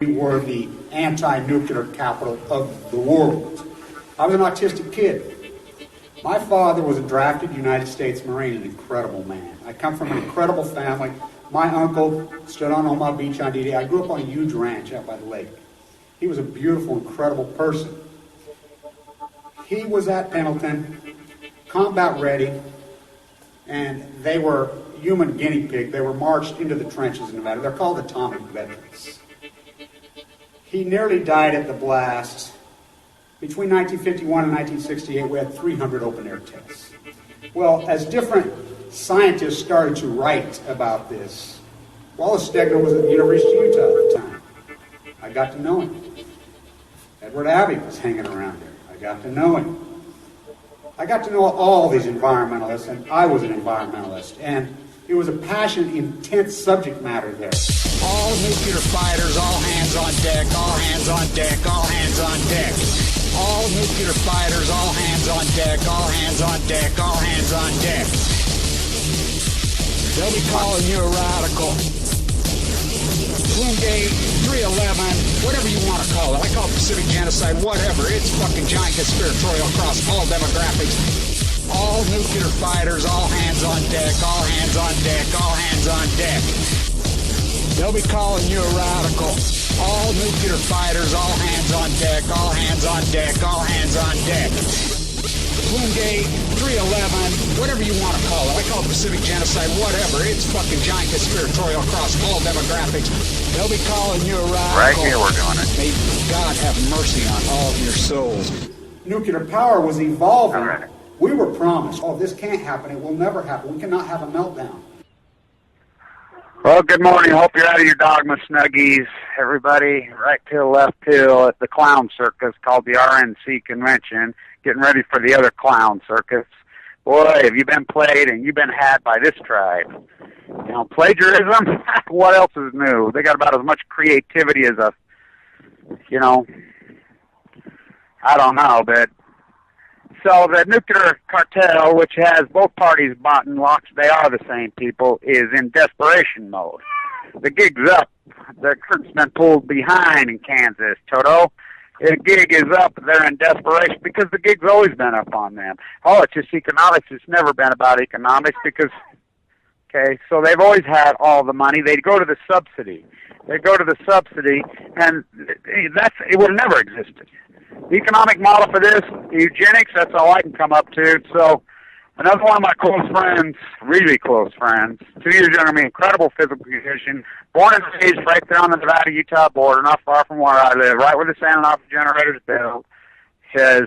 We were the anti-nuclear capital of the world. I was an autistic kid. My father was a drafted United States Marine, an incredible man. I come from an incredible family. My uncle stood on Omaha Beach on D-Day. I grew up on a huge ranch out by the lake. He was a beautiful, incredible person. He was at Pendleton, combat ready, and they were human guinea pig. They were marched into the trenches in Nevada. They're called atomic veterans. He nearly died at the blast. Between 1951 and 1968, we had 300 open-air tests. Well, as different scientists started to write about this, Wallace Stegner was at the University of Utah at the time. I got to know him. Edward Abbey was hanging around there. I got to know him. I got to know all these environmentalists, and I was an environmentalist. And it was a passionate, intense subject matter there. All nuclear fighters, all hands on deck, all hands on deck, all hands on deck. All nuclear fighters, all hands on deck, all hands on deck, all hands on deck. They'll be calling you a radical. Bloomgate, 311, whatever you want to call it. I call it Pacific genocide, whatever. It's fucking giant conspiratorial across all demographics. All nuclear fighters, all hands on deck, all hands on deck, all hands on deck. They'll be calling you a radical. All nuclear fighters, all hands on deck, all hands on deck, all hands on deck. Bloomgate, 311, whatever you want to call it. I call it Pacific genocide, whatever. It's fucking giant conspiratorial across all demographics. They'll be calling you a radical. Right here we're doing it. May God have mercy on all of your souls. Nuclear power was evolving. Right. We were promised, oh, this can't happen. It will never happen. We cannot have a meltdown. Well, good morning. Hope you're out of your dogma snuggies, everybody. Right pill, left pill at the clown circus called the RNC convention, getting ready for the other clown circus. Boy, have you been played and you've been had by this tribe. You know, plagiarism, what else is new? They got about as much creativity as a, you know, I don't know, but so the nuclear cartel, which has both parties bought and locked, they are the same people, is in desperation mode. The gig's up. The curtain's been pulled behind in Kansas, Toto. The gig is up. They're in desperation because the gig's always been up on them. Oh, it's just economics. It's never been about economics because, okay, so they've always had all the money. They go to the subsidy. They go to the subsidy, and it would have never existed. The economic model for this, eugenics, that's all I can come up to. So another one of my close friends, really close friends, 2 years younger than me, incredible physical condition, born and raised right there on the Nevada-Utah border, not far from where I live, right where the Santa Fe generator's built, has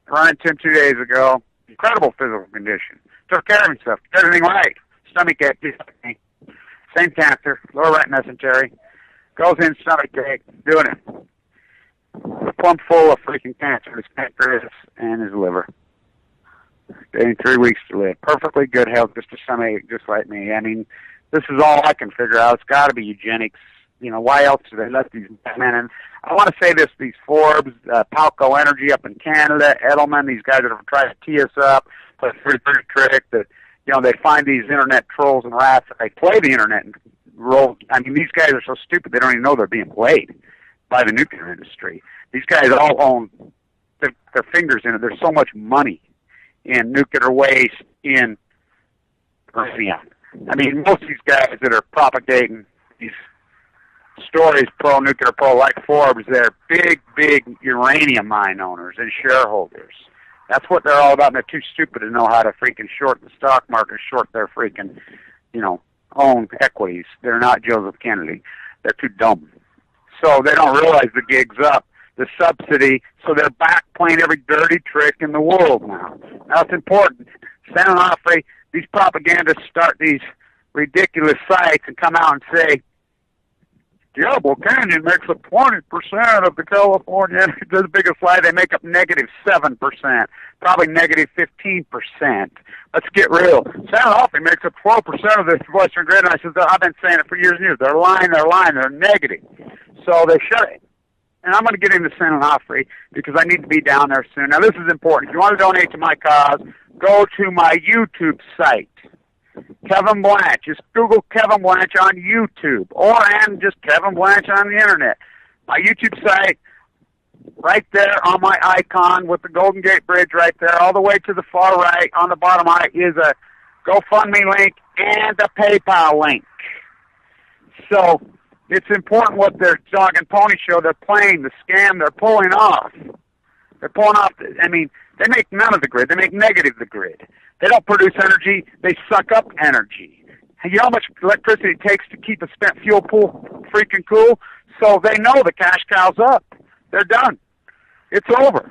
run into him 2 days ago. Incredible physical condition. Took care of himself, did everything right. Stomach ache, same cancer, lower right mesentery. Goes in, stomach ache, doing it. Plumb full of freaking cancer, his pancreas and his liver. Getting 3 weeks to live. Perfectly good health, just a stomach, just like me. I mean, this is all I can figure out. It's got to be eugenics. You know, why else do they let these men in? I want to say this, these Forbes, Palco Energy up in Canada, Edelman, these guys that have tried to tee us up, play a free trick that, you know, they find these internet trolls and rats, and they play the internet and roll. I mean, these guys are so stupid they don't even know they're being played by the nuclear industry. These guys all own their fingers in it. There's so much money in nuclear waste, in uranium. I mean, most of these guys that are propagating these stories pro-nuclear, like Forbes, they're big uranium mine owners and shareholders. That's what they're all about, and they're too stupid to know how to freaking short the stock market, short their freaking, you know, own equities. They're not Joseph Kennedy. They're too dumb. So they don't realize the gig's up, the subsidy, so they're back playing every dirty trick in the world now. Now it's important. Santa Fe, these propagandists start these ridiculous sites and come out and say, Diablo Canyon makes up 20% of the California. The biggest lie, they make up negative 7%, probably negative 15%. Let's get real. Santa Fe makes up 12% of the Western grid. And I said, I've been saying it for years and years. They're lying, they're negative. So they shut it. And I'm going to get into San Onofre because I need to be down there soon. Now, this is important. If you want to donate to my cause, go to my YouTube site, Kevin Blanch. Just Google Kevin Blanch on YouTube and just Kevin Blanch on the Internet. my YouTube site, right there on my icon with the Golden Gate Bridge right there, all the way to the far right on the bottom right is a GoFundMe link and a PayPal link. So it's important what their dog and pony show they're playing, the scam they're pulling off. They're pulling off, I mean, they make none of the grid. They make negative the grid. They don't produce energy. They suck up energy. And you know how much electricity it takes to keep a spent fuel pool freaking cool? So they know the cash cow's up. They're done. It's over.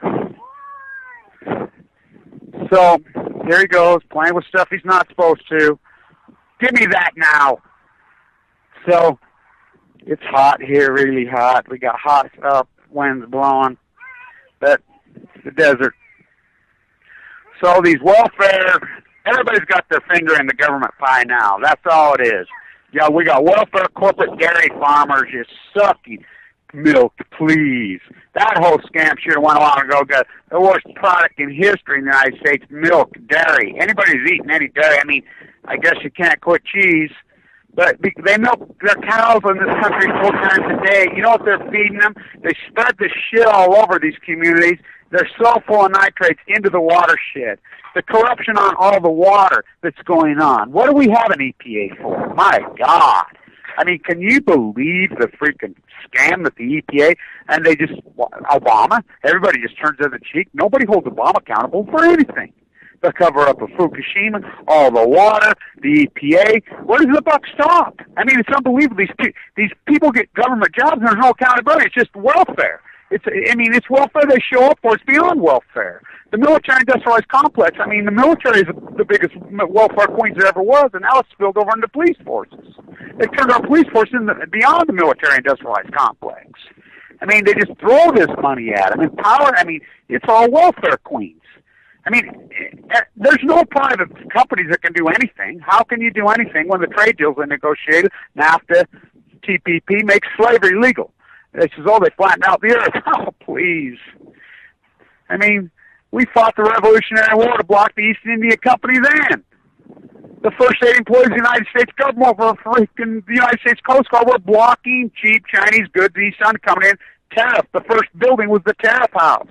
So here he goes, playing with stuff he's not supposed to. Give me that now. So it's hot here, really hot. We got hot up, winds blowing. But the desert. So these welfare, everybody's got their finger in the government pie now. That's all it is. Yeah, we got welfare corporate dairy farmers just sucking milk, please. That whole scam should have went a while ago. Got the worst product in history in the United States, milk, dairy. Anybody who's eating any dairy, I mean, I guess you can't quit cheese. But they milk their cows in this country 4 times a day. You know what they're feeding them? They spread the shit all over these communities. They're so full of nitrates into the watershed. The corruption on all the water that's going on. What do we have an EPA for? My God. I mean, can you believe the freaking scam that the EPA, and they just, Obama, everybody just turns the other cheek. Nobody holds Obama accountable for anything. The cover-up of Fukushima, all the water, the EPA. Where does the buck stop? I mean, it's unbelievable. These people get government jobs and there's no accountability. It's just welfare. It's welfare they show up for. It's beyond welfare. The military-industrialized complex, I mean, the military is the biggest welfare queens there ever was, and now it's spilled over into police forces. They've turned our police force beyond the military-industrialized complex. I mean, they just throw this money at them. And power, I mean, it's all welfare queens. I mean, there's no private companies that can do anything. How can you do anything when the trade deals are negotiated? NAFTA, TPP makes slavery legal. They says, oh, they flattened out the earth. Oh, please. I mean, we fought the Revolutionary War to block the East India Company then. The first 8 employees of the United States government for freaking the United States Coast Guard were blocking cheap Chinese goods east on coming in. Tariff. The first building was the tariff house.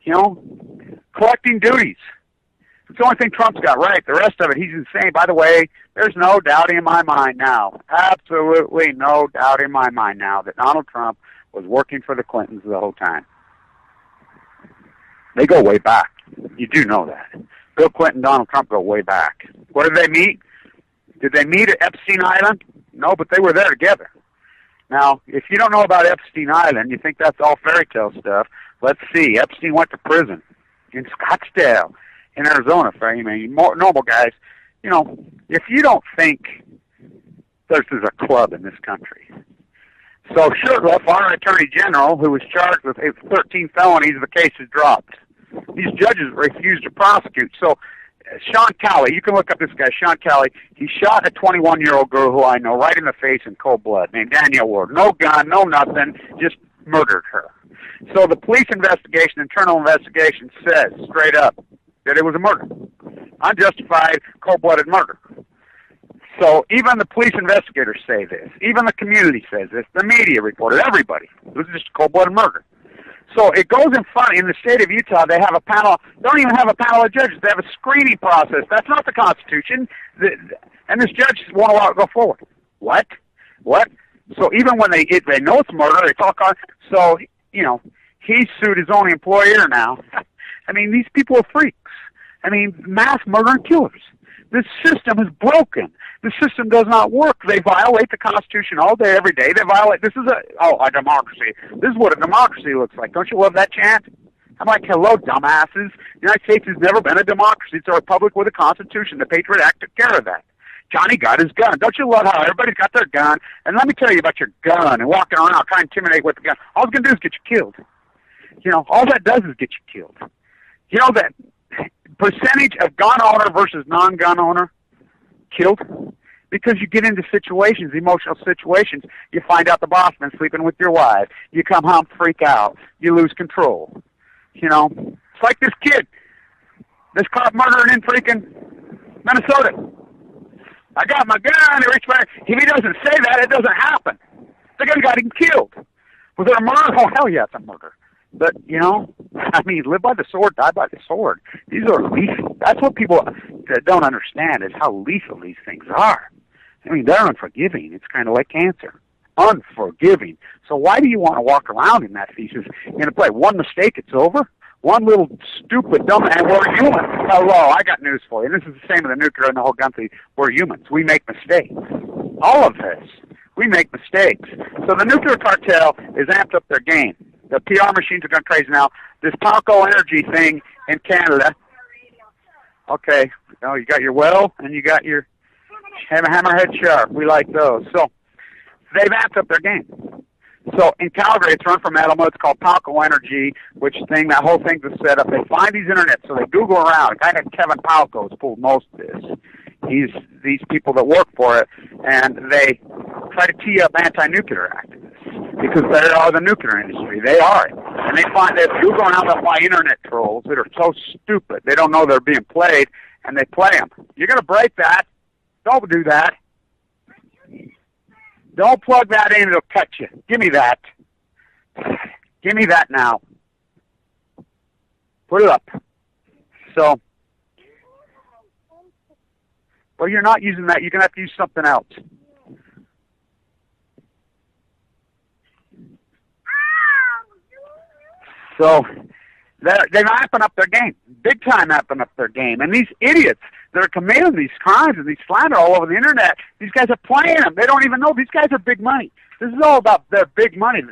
You know, collecting duties. It's the only thing Trump's got right. The rest of it, he's insane. By the way, there's no doubt in my mind now, absolutely no doubt in my mind now, that Donald Trump was working for the Clintons the whole time. They go way back. You do know that. Bill Clinton and Donald Trump go way back. Where did they meet? Did they meet at Epstein Island? No, but they were there together. Now, if you don't know about Epstein Island, you think that's all fairy tale stuff. Let's see. Epstein went to prison in Scottsdale, in Arizona, for you normal guys. You know, if you don't think this is a club in this country. So Shurtleff, our Attorney General, who was charged with 13 felonies, the case is dropped. These judges refused to prosecute. So Sean Calley, you can look up this guy, Sean Calley. He shot a 21-year-old girl who I know right in the face in cold blood, named Danielle Ward. No gun, no nothing, just murdered her. So the police investigation, internal investigation, says straight up that it was a murder. Unjustified, cold-blooded murder. So even the police investigators say this. Even the community says this. The media reported. Everybody. It was just a cold-blooded murder. So it goes in front. In the state of Utah, they have a panel. They don't even have a panel of judges. They have a screening process. That's not the Constitution. And this judge won't allow it to go forward. What? So even when they know it's murder, they talk on. So, you know, he sued his own employer now. I mean, these people are freaks. I mean, mass murder and killers. This system is broken. The system does not work. They violate the Constitution all day, every day. They violate. This is a democracy. This is what a democracy looks like. Don't you love that chant? I'm like, hello, dumbasses. The United States has never been a democracy. It's a republic with a Constitution. The Patriot Act took care of that. Johnny got his gun. Don't you love how everybody's got their gun? And let me tell you about your gun and walking around trying to intimidate with the gun. All it's going to do is get you killed. You know, all that does is get you killed. You know that percentage of gun owner versus non-gun owner killed? Because you get into situations, emotional situations. You find out the boss been sleeping with your wife. You come home, freak out. You lose control. You know, it's like this kid. This cop murdering in freaking Minnesota. I got my gun. He reached back. If he doesn't say that, it doesn't happen. The guy got him killed. Was it a murder? Oh, hell yeah, it's a murder. But, you know, I mean, live by the sword, die by the sword. These are lethal. That's what people don't understand is how lethal these things are. I mean, they're unforgiving. It's kind of like cancer. Unforgiving. So why do you want to walk around in that thesis? You're going to play one mistake, it's over? One little stupid, dumb, and we're human. Hello, I got news for you. This is the same with the nuclear and the whole gun thing. We're humans. We make mistakes. All of this. We make mistakes. So the nuclear cartel has amped up their game. The PR machines are going crazy now. This Palco Energy thing in Canada. Okay. No, you got your well and you got your hammerhead sharp. We like those. So they've amped up their game. So in Calgary, it's run from Edelman. It's called Palco Energy, that whole thing's a setup. They find these internet, so they Google around. A guy named Kevin Palco's pulled most of this. He's these people that work for it, and they try to tee up anti-nuclear activists because they are the nuclear industry. They are it. And they find that Google around, they'll find internet trolls that are so stupid. They don't know they're being played, and they play them. You're going to break that. Don't do that. Don't plug that in, it'll cut you. Give me that. Give me that now. Put it up. So, well, you're not using that. You're going to have to use something else. So, they're amping up their game. Big time amping up their game. And these idiots that are committing these crimes and these slander all over the internet, these guys are playing them. They don't even know. These guys are big money. This is all about their big money.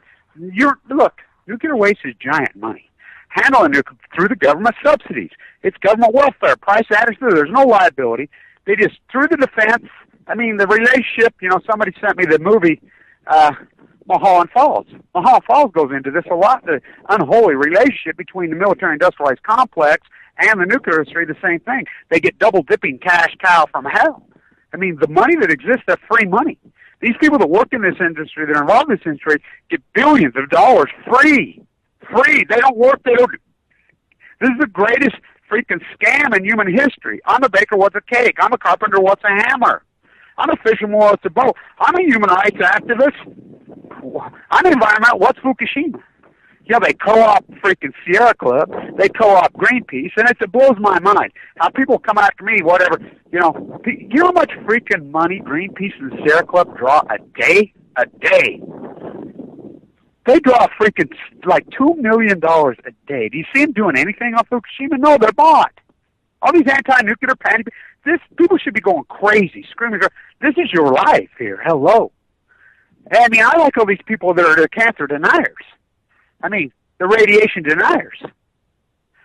Look, nuclear waste is giant money. Handling nuclear through the government subsidies. It's government welfare. Price added through. There's no liability. They just, through the defense, I mean, the relationship, somebody sent me the movie, Mulholland Falls. Mulholland Falls goes into this a lot, the unholy relationship between the military-industrialized complex and the nuclear industry, the same thing. They get double-dipping cash cow from hell. I mean, the money that exists, that's free money. These people that work in this industry, that are involved in this industry, get billions of dollars free. Free. They don't work. They don't. This is the greatest freaking scam in human history. I'm a baker, what's a cake? I'm a carpenter, what's a hammer? I'm a fisherman, what's a boat? I'm a human rights activist. I'm environmental, what's Fukushima? Yeah, they co-op freaking Sierra Club. They co-op Greenpeace, and it blows my mind how people come after me, whatever. You know how much freaking money Greenpeace and Sierra Club draw a day? A day. They draw freaking like $2 million a day. Do you see them doing anything on Fukushima? No, they're bought. All these anti-nuclear panic. People should be going crazy, screaming. This is your life here. Hello. I mean, I like all these people that are the cancer deniers. I mean, the radiation deniers.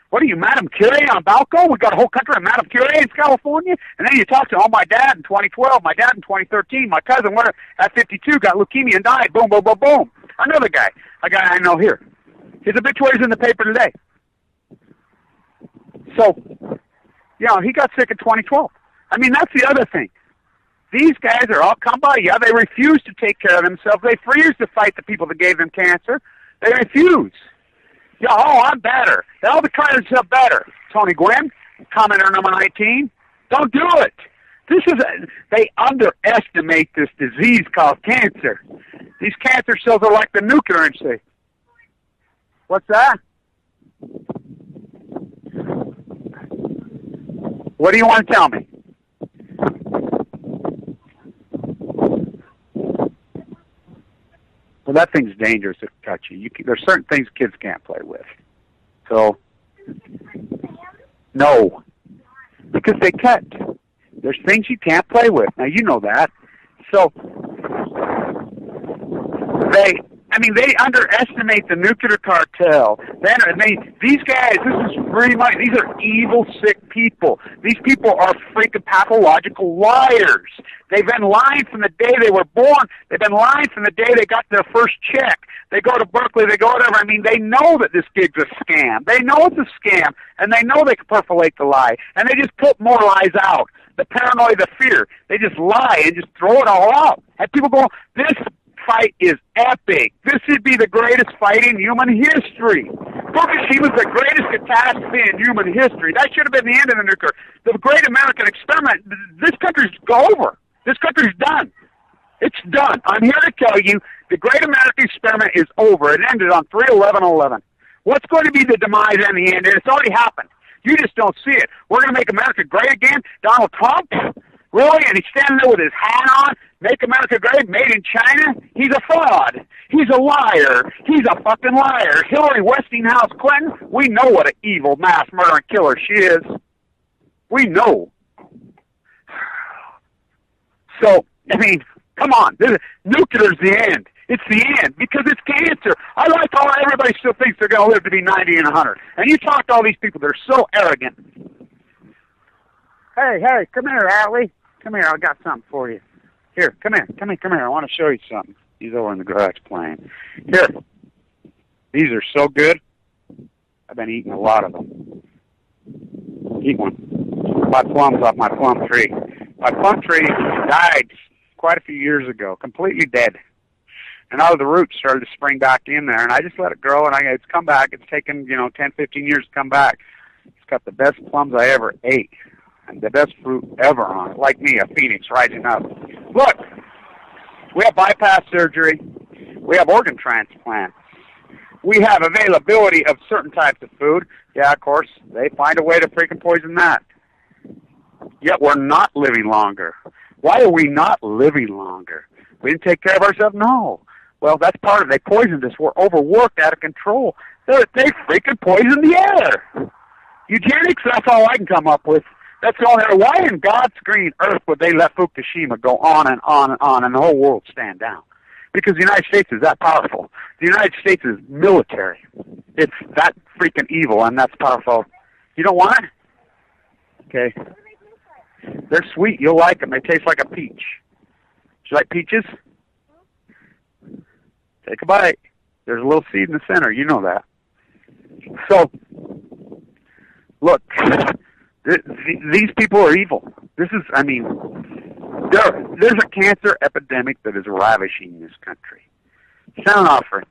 What are you, Madame Curie on Balco? We got a whole country of Madame Curie in California? And then you talk to, my dad in 2012, my dad in 2013, my cousin at 52 got leukemia and died. Boom, boom, boom, boom. Another guy, a guy I know here. His obituary's in the paper today. So, he got sick in 2012. I mean, that's the other thing. These guys are all come by. Yeah, they refuse to take care of themselves. They refuse to fight the people that gave them cancer. They refuse. I'm better. They'll declare themselves better. Tony Gwynn, commenter number 19. Don't do it. They underestimate this disease called cancer. These cancer cells are like the nuclear industry. What's that? What do you want to tell me? Well, that thing's dangerous to touch you. There's certain things kids can't play with. So, no. Because they cut. There's things you can't play with. Now, you know that. So, they underestimate the nuclear cartel. These guys, this is free money. These are evil, sick people. These people are freaking pathological liars. They've been lying from the day they were born. They've been lying from the day they got their first check. They go to Berkeley, they go whatever. I mean, they know that this gig's a scam. They know it's a scam, and they know they can percolate the lie. And they just put more lies out. The paranoia, the fear. They just lie and just throw it all out. And people go, this fight is epic. This should be the greatest fight in human history. Fukushima's the greatest catastrophe in human history. That should have been the end of the nuclear. The great American experiment. This country's over. This country's done. It's done. I'm here to tell you the great American experiment is over. It ended on 3/11/11. What's going to be the demise in the end? And it's already happened. You just don't see it. We're going to make America great again. Donald Trump? Really? And he's standing there with his hat on. Make America great, made in China? He's a fraud. He's a liar. He's a fucking liar. Hillary Westinghouse Clinton? We know what an evil mass murdering killer she is. We know. So, I mean, come on. Nuclear's the end. It's the end because it's cancer. I like how everybody still thinks they're going to live to be 90 and 100. And you talk to all these people, they're so arrogant. Hey, come here, Allie. Come here, I got something for you. Here, come here. I want to show you something. He's over in the garage playing. Here. These are so good. I've been eating a lot of them. Eat one. Bought plums off my plum tree. My plum tree died quite a few years ago, completely dead. And all of the roots started to spring back in there, and I just let it grow, and it's come back. It's taken, 10, 15 years to come back. It's got the best plums I ever ate, and the best fruit ever on it. Like me, a phoenix rising up. Look, we have bypass surgery. We have organ transplants. We have availability of certain types of food. Yeah, of course, they find a way to freaking poison that. Yet we're not living longer. Why are we not living longer? We didn't take care of ourselves? No. Well, that's part of it. They poisoned us. We're overworked, out of control. They freaking poisoned the air. Eugenics, that's all I can come up with. That's all there. Why in God's green earth would they let Fukushima go on and on and on and the whole world stand down? Because the United States is that powerful. The United States is military. It's that freaking evil, and that's powerful. You don't want it? Okay. They're sweet. You'll like them. They taste like a peach. Do you like peaches? Take a bite. There's a little seed in the center. You know that. So, look, these people are evil. There's a cancer epidemic that is ravishing this country. Sound offering.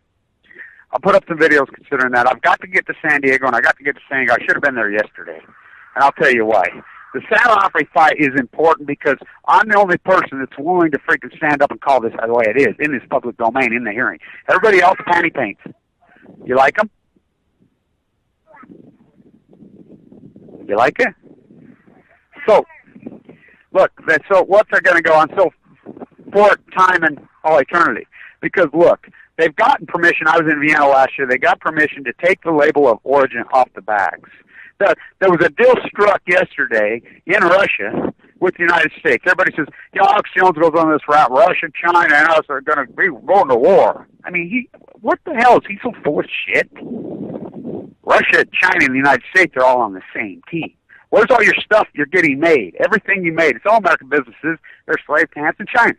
I'll put up some videos considering that. I've got to get to San Diego, and I got to get to San Diego. I should have been there yesterday, and I'll tell you why. The San Onofre fight is important because I'm the only person that's willing to freaking stand up and call this the way it is, in this public domain, in the hearing. Everybody else panty paints. You like them? You like it? So, look, so what's they're going to go on? So, for time and all eternity. Because, look, they've gotten permission. I was in Vienna last year. They got permission to take the label of origin off the bags. There was a deal struck yesterday in Russia with the United States. Everybody says, Alex Jones goes on this route. Russia, China, and us are going to be going to war. I mean, what the hell? Is he so full of shit? Russia, China, and the United States are all on the same team. Where's all your stuff you're getting made? Everything you made. It's all American businesses. They're slave camps in China.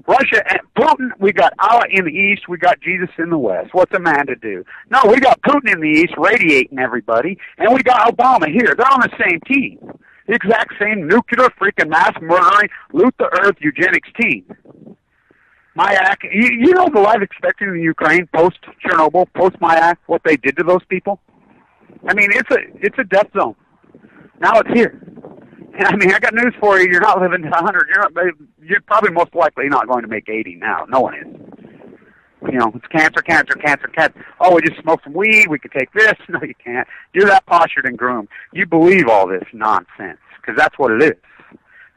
Russia and Putin, we got Allah in the east, we got Jesus in the west. What's a man to do? No, we got Putin in the east radiating everybody, and we got Obama here. They're on the same team. The exact same nuclear freaking mass murdering, loot the earth eugenics team. Mayak, you know the life expectancy in Ukraine post-Chernobyl, post-Mayak, what they did to those people? I mean, it's a death zone. Now it's here. And I mean, I got news for you. You're not living to 100. You're probably most likely not going to make 80 now. No one is. It's cancer. Oh, we just smoked some weed. We could take this. No, you can't. You're that postured and groomed. You believe all this nonsense because that's what it is.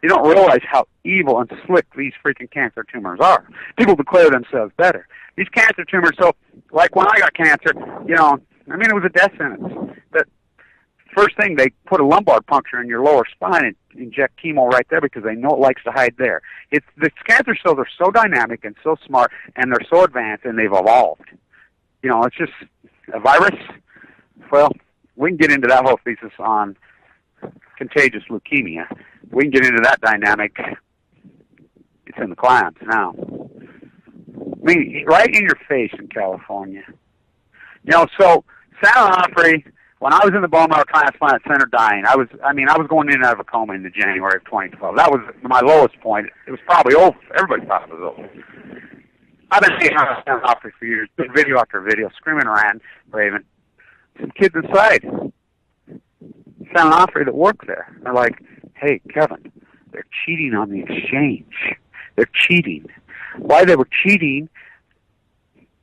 You don't realize how evil and slick these freaking cancer tumors are. People declare themselves better. These cancer tumors, so like when I got cancer, it was a death sentence. But first thing, they put a lumbar puncture in your lower spine and inject chemo right there because they know it likes to hide there. The cancer cells are so dynamic and so smart, and they're so advanced, and they've evolved. It's just a virus. Well, we can get into that whole thesis on contagious leukemia. We can get into that dynamic. It's in the clouds now. I mean, right in your face in California. So San Onofre, when I was in the bone marrow transplant center dying, I was going in and out of a coma in January of 2012. That was my lowest point. It was probably over. Everybody thought it was over. I've been seeing San Onofre for years, video after video, screaming around, raving. Some kids inside San Onofre that work there. They're like, hey, Kevin, they're cheating on the exchange. They're cheating. Why they were cheating?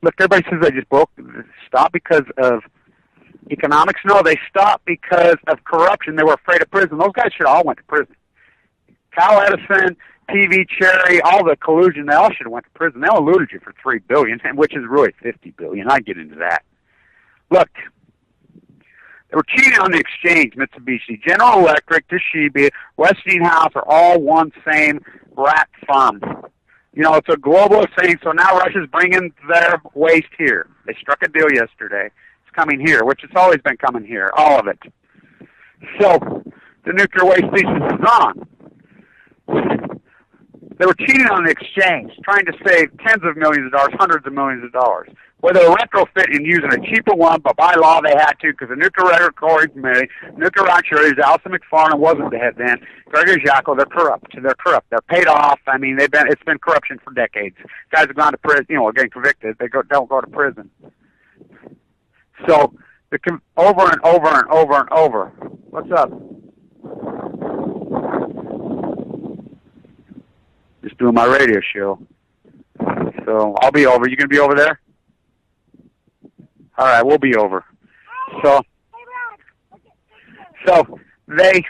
Look, everybody says they just stopped because of economics. No, they stopped because of corruption. They were afraid of prison. Those guys should have all went to prison. Cal Edison, TV Cherry, all the collusion, they all should have went to prison. They all eluded you for $3 billion, which is really $50 billion. I get into that. Look, they were cheating on the exchange. Mitsubishi, General Electric, Toshiba, Westinghouse are all one same rat firm. You know, it's a globalist thing, so now Russia's bringing their waste here. They struck a deal yesterday. It's coming here, which it's always been coming here, all of it. So the nuclear waste thesis is on. They were cheating on the exchange, trying to save tens of millions of dollars, hundreds of millions of dollars. Whether they retrofit and using a cheaper one, but by law they had to because the Nuclear Regulatory Committee, Nuclear Actuaries, Alison McFarland wasn't the head then, Gregory Jackal, they're corrupt. They're corrupt. They're paid off. I mean, it's been corruption for decades. Guys have gone to prison, are getting convicted. They don't go to prison. So, over and over and over and over. What's up? Just doing my radio show. So I'll be over. You gonna be over there? All right, we'll be over. So they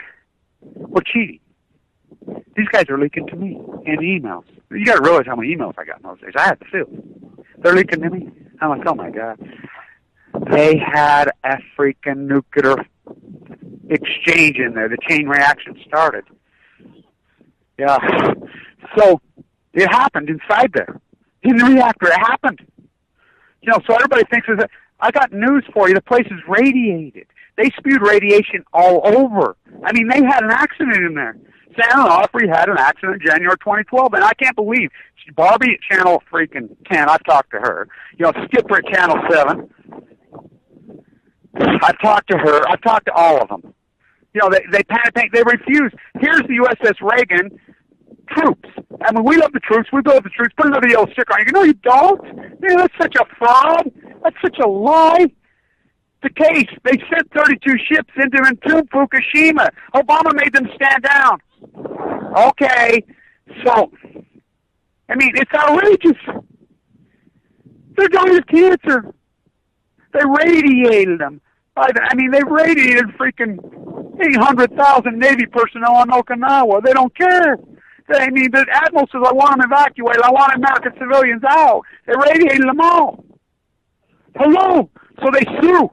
were cheating. These guys are leaking to me in emails. You got to realize how many emails I got in those days. I had to feel. They're leaking to me. I'm like, oh my God. They had a freaking nuclear exchange in there. The chain reaction started. Yeah. So it happened inside there. In the reactor, it happened. So everybody thinks that. I got news for you. The place is radiated. They spewed radiation all over. I mean, they had an accident in there. San Onofre had an accident in January 2012, and I can't believe Barbie at Channel freaking 10. I've talked to her. Skipper at Channel 7. I've talked to her. I've talked to all of them. They panic. They refuse. Here's the USS Reagan troops. I mean, we love the troops. We love the troops. Put another yellow sticker on. No, you don't. Man, that's such a fraud. That's such a lie. The case. They sent 32 ships into Entomb, Fukushima. Obama made them stand down. Okay. So, I mean, it's outrageous. They're dying of cancer. They radiated them. They radiated freaking 800,000 Navy personnel on Okinawa. They don't care. The admiral says, I want them evacuated. I want American civilians out. They radiated them all. Hello. So they sue.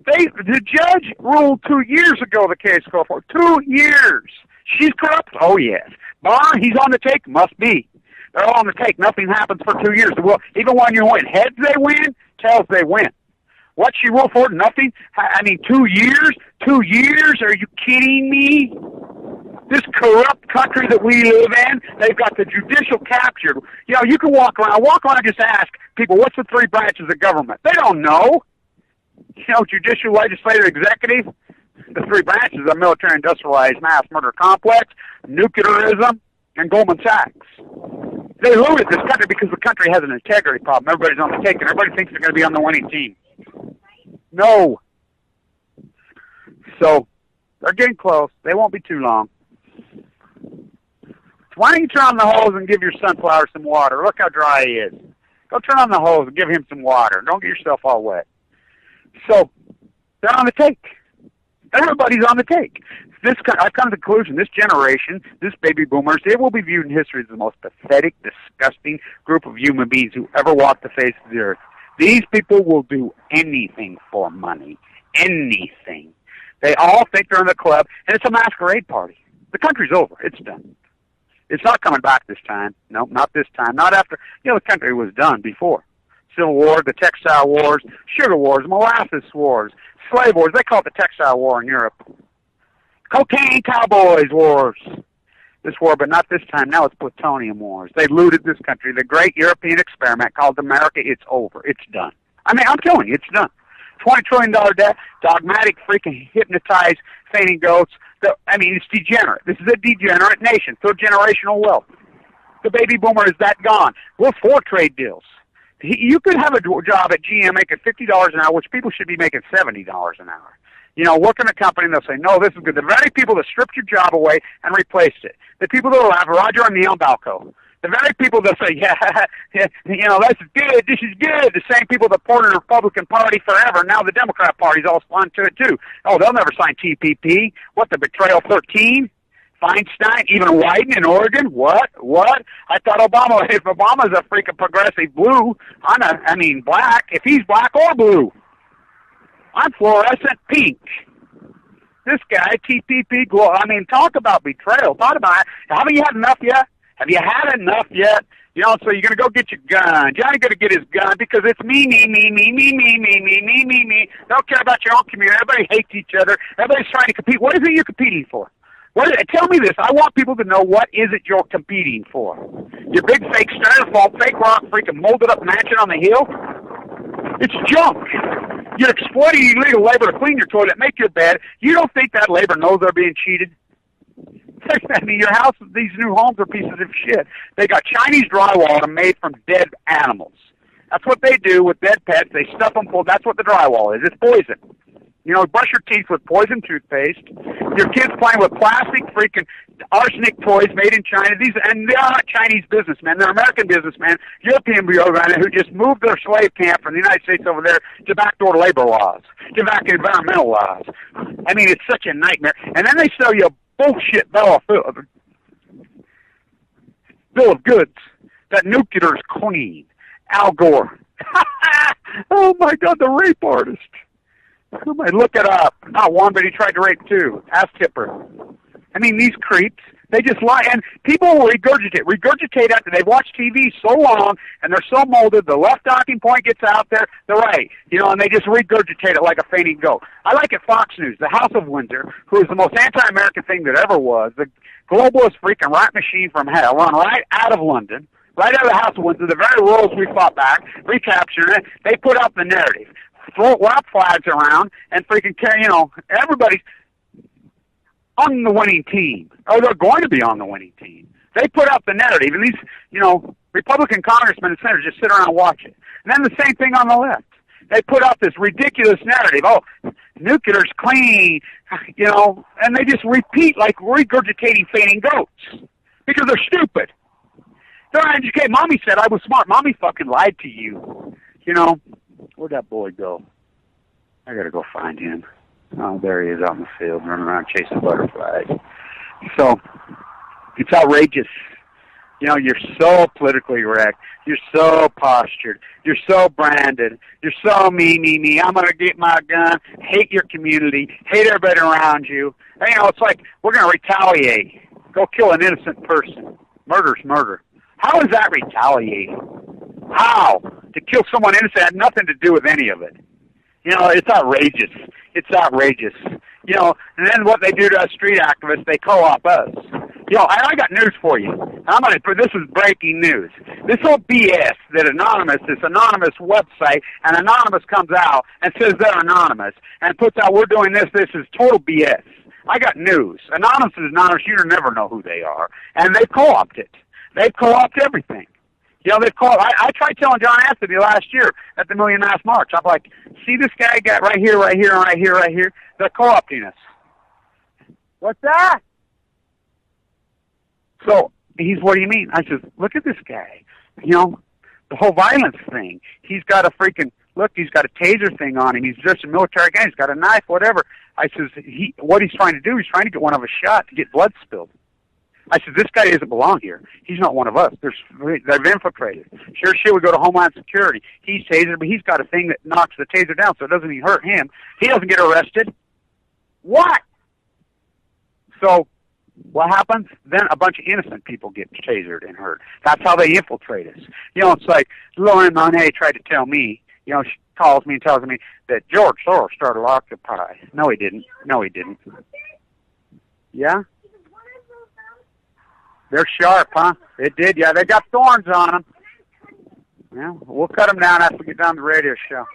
The judge ruled 2 years ago the case go for 2 years. She's corrupt? Oh, yes. Barr, he's on the take? Must be. They're all on the take. Nothing happens for 2 years. Well, even when you win heads, they win. Tails, they win. What she ruled for? Nothing. 2 years? 2 years? Are you kidding me? This corrupt country that we live in, they've got the judicial captured. You can walk around and just ask people, what's the three branches of government? They don't know. Judicial, legislative, executive. The three branches are military industrialized mass murder complex, nuclearism, and Goldman Sachs. They looted this country because the country has an integrity problem. Everybody's on the take, and everybody thinks they're going to be on the winning team. No. So, they're getting close. They won't be too long. Why don't you turn on the hose and give your sunflower some water? Look how dry he is. Go turn on the hose and give him some water. Don't get yourself all wet. So, they're on the take. Everybody's on the take. I've come to the conclusion, this generation, this baby boomers, they will be viewed in history as the most pathetic, disgusting group of human beings who ever walked the face of the earth. These people will do anything for money. Anything. They all think they're in the club, and it's a masquerade party. The country's over. It's done. It's not coming back this time. No, not this time. Not after, the country was done before. Civil War, the textile wars, sugar wars, molasses wars, slave wars. They call it the textile war in Europe. Cocaine cowboys wars. This war, but not this time. Now it's plutonium wars. They looted this country. The great European experiment called America, it's over. It's done. I'm telling you, it's done. $20 trillion debt, dogmatic, freaking hypnotized, fainting goats. It's degenerate. This is a degenerate nation. Third generational wealth. The baby boomer is that gone. We're for trade deals. You could have a job at GM making $50 an hour, which people should be making $70 an hour. Work in a company and they'll say, no, this is good. The very people that stripped your job away and replaced it. The people that will have Roger and Neil Balco. The very people that say, that's good, this is good, the same people that supported the Republican Party forever, now the Democrat Party's all on to it too. Oh, they'll never sign TPP. What, the Betrayal 13? Feinstein, even Wyden in Oregon? What? I thought if Obama's a freaking progressive blue, black, if he's black or blue. I'm fluorescent pink. This guy, TPP, talk about betrayal. Talk about, haven't you had enough yet? Have you had enough yet? So you're going to go get your gun. Johnny's going to get his gun because it's me. Don't care about your own community. Everybody hates each other. Everybody's trying to compete. What is it you're competing for? Tell me this. I want people to know, what is it you're competing for? Your big fake styrofoam, fake rock, freaking molded up mansion on the hill? It's junk. You're exploiting illegal labor to clean your toilet, make your bed. You don't think that labor knows they're being cheated? Your house, these new homes are pieces of shit. They got Chinese drywall made from dead animals. That's what they do with dead pets. They stuff them full. That's what the drywall is. It's poison. Brush your teeth with poison toothpaste. Your kids playing with plastic freaking arsenic toys made in China. And they're not Chinese businessmen. They're American businessmen, European bureaucrats who just moved their slave camp from the United States over there to backdoor labor laws, to back environmental laws. It's such a nightmare. And then they sell you a bullshit bill of goods that nuclear is clean. Al Gore. Oh my God, the rape artist. Somebody look it up. Not one, but he tried to rape two. Ask Tipper. These creeps, they just lie. And people will regurgitate after they've watched TV so long, and they're so molded, the left talking point gets out there, the right, and they just regurgitate it like a fainting goat. I like it Fox News, the House of Windsor, who is the most anti-American thing that ever was, the globalist freaking rat machine from hell, run right out of London, right out of the House of Windsor, the very rules we fought back, recaptured it. They put out the narrative. Throw WAP flags around and freaking carry, everybody's on the winning team, or they're going to be on the winning team. They put out the narrative, and these, Republican congressmen and senators just sit around and watch it. And then the same thing on the left. They put out this ridiculous narrative, nuclear's clean, and they just repeat like regurgitating fainting goats because they're stupid. They're uneducated. Mommy said I was smart. Mommy fucking lied to you. Where'd that boy go? I gotta go find him. Oh, there he is out in the field, running around chasing butterflies. So, it's outrageous. You're so politically correct. You're so postured. You're so branded. You're so me. I'm gonna get my gun. Hate your community. Hate everybody around you. It's like we're gonna retaliate. Go kill an innocent person. Murder's murder. How is that retaliating? How? To kill someone innocent had nothing to do with any of it. It's outrageous. It's outrageous. And then what they do to us street activists, they co-op us. I got news for you. This is breaking news. This whole BS that this anonymous website, and Anonymous comes out and says they're anonymous and puts out, we're doing this is total BS. I got news. Anonymous is anonymous. You never know who they are. And they co-opt it. They've co-opted everything. I tried telling John Anthony last year at the Million Mass March. I'm like, see this guy got right here. They're co-opting us. What's that? So what do you mean? I says, look at this guy. The whole violence thing. He's got a he's got a taser thing on him. He's just a military guy. He's got a knife, whatever. I says, what he's trying to do, he's trying to get one of us shot to get blood spilled. I said, this guy doesn't belong here. He's not one of us. They've infiltrated. Sure shit, we go to Homeland Security. He's tasered, but he's got a thing that knocks the taser down so it doesn't even hurt him. He doesn't get arrested. What? So what happens? Then a bunch of innocent people get tasered and hurt. That's how they infiltrate us. It's like Lauren Monet tried to tell me, she calls me and tells me that George Soros started Occupy. No, he didn't. Yeah? They're sharp, huh? It did, yeah. They got thorns on them. Yeah, we'll cut them down after we get done the radio show.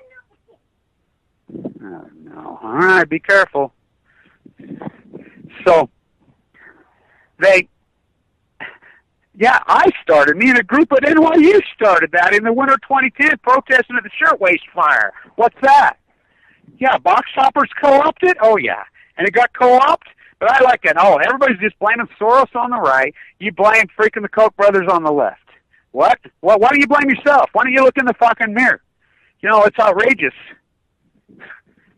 Oh, no. All right, be careful. So, I started. Me and a group at NYU started that in the winter 2010, protesting at the shirtwaist fire. What's that? Yeah, box shoppers co-opted? Oh, yeah. And it got co-opted? But I like it. Oh, everybody's just blaming Soros on the right. You blame freaking the Koch brothers on the left. What? Well, why don't you blame yourself? Why don't you look in the fucking mirror? You know, it's outrageous.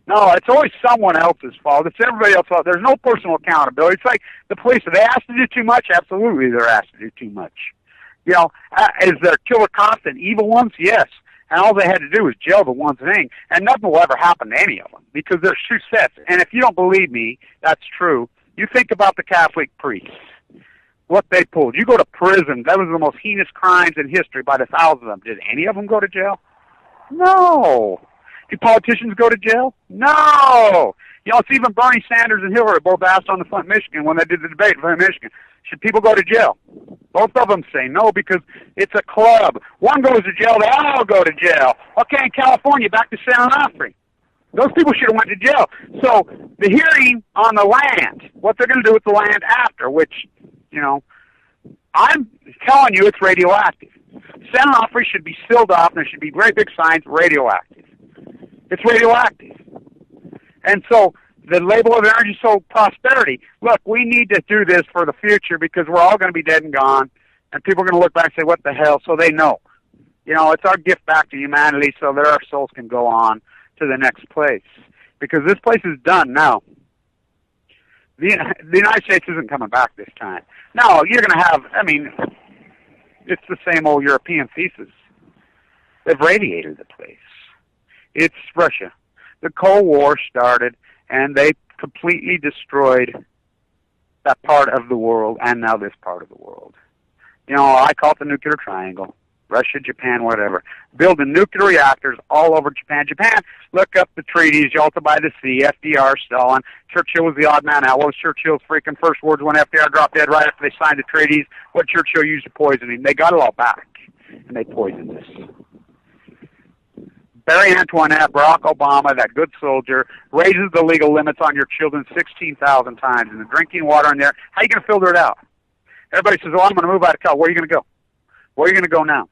No, it's always someone else's fault. It's everybody else's fault. There's no personal accountability. It's like the police. Are they asked to do too much? Absolutely, they're asked to do too much. You know, is there killer cops and evil ones? Yes. And all they had to do was jail the one thing, and nothing will ever happen to any of them because there's two sets. And if you don't believe me, that's true. You think about the Catholic priests, what they pulled. You go to prison. That was the most heinous crimes in history by the thousands of them. Did any of them go to jail? No. Do politicians go to jail? No. You know, it's even Bernie Sanders and Hillary both asked on the Flint, Michigan, when they did the debate in Flint, Michigan, should people go to jail? Both of them say no because it's a club. One goes to jail, they all go to jail. Okay, in California, back to San Onofre. Those people should have went to jail. So the hearing on the land, what they're going to do with the land after, which, you know, I'm telling you it's radioactive. San Onofre should be sealed off, and there should be great big signs, radioactive. It's radioactive. And so the label of energy so prosperity. Look, we need to do this for the future because we're all going to be dead and gone, and people are going to look back and say, what the hell? So they know. You know, it's our gift back to humanity so that our souls can go on to the next place. Because this place is done now. The United States isn't coming back this time. No, you're going to have, I mean, it's the same old European thesis. They've radiated the place. It's Russia. The Cold War started, and they completely destroyed that part of the world, and now this part of the world. You know, I call it the nuclear triangle. Russia, Japan, whatever. Building nuclear reactors all over Japan. Japan, look up the treaties, Yalta by the Sea, FDR, Stalin. Churchill was the odd man out. What was Churchill's freaking first words when FDR dropped dead right after they signed the treaties? What Churchill used to poison him. They got it all back, and they poisoned us. Barry Antoinette, Barack Obama, that good soldier, raises the legal limits on your children 16,000 times, and the drinking water in there, how are you going to filter it out? Everybody says, oh, I'm going to move out of Cal. Where are you going to go? Where are you going to go now?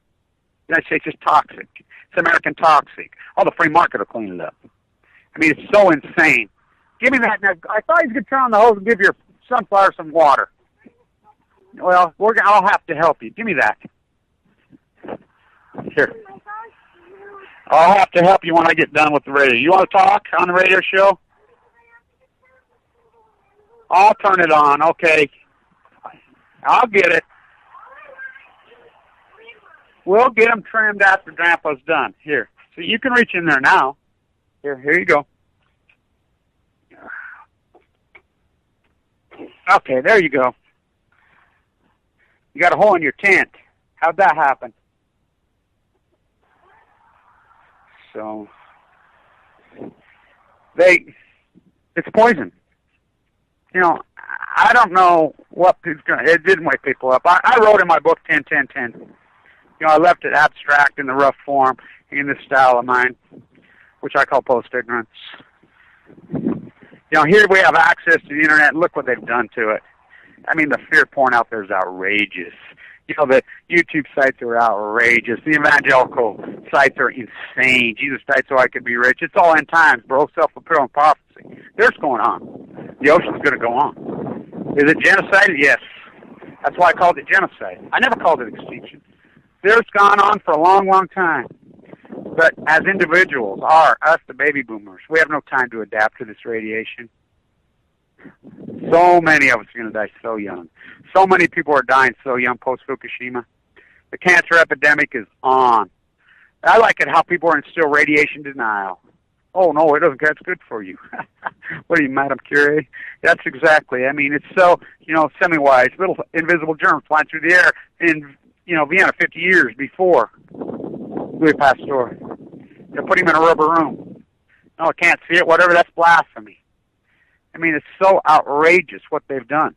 The United States is toxic. It's American toxic. All the free market will clean it up. I mean, it's so insane. Give me that. Now, I thought he was going to turn on the hose and give your sunflower some water. Well, I'll have to help you. Give me that. Here. I'll have to help you when I get done with the radio. You want to talk on the radio show? I'll turn it on. Okay. I'll get it. We'll get them trimmed after Grandpa's done. Here. So you can reach in there now. Here you go. Okay, there you go. You got a hole in your tent. How'd that happen? So, it's poison. You know, I don't know what it's going to, it didn't wake people up. I wrote in my book 10-10-10. You know, I left it abstract in the rough form in this style of mine, which I call post-ignorance. You know, here we have access to the internet. Look what they've done to it. I mean, the fear porn out there is outrageous. You know, the YouTube sites are outrageous. The evangelical sites are insane. Jesus died so I could be rich. It's all end times, bro. Self-fulfilling prophecy. There's going on. The ocean's going to go on. Is it genocide? Yes. That's why I called it genocide. I never called it extinction. There's gone on for a long, long time. But as individuals, us, the baby boomers, we have no time to adapt to this radiation. So many of us are going to die so young. So many people are dying so young post-Fukushima. The cancer epidemic is on. I like it how people are in still radiation denial. Oh, no, it doesn't. That's good for you. What are you, Madame Curie? That's exactly. I mean, it's so, you know, semi-wise, little invisible germs flying through the air in, you know, Vienna 50 years before Louis Pasteur. They put him in a rubber room. No, I can't see it. Whatever, that's blasphemy. I mean, it's so outrageous what they've done.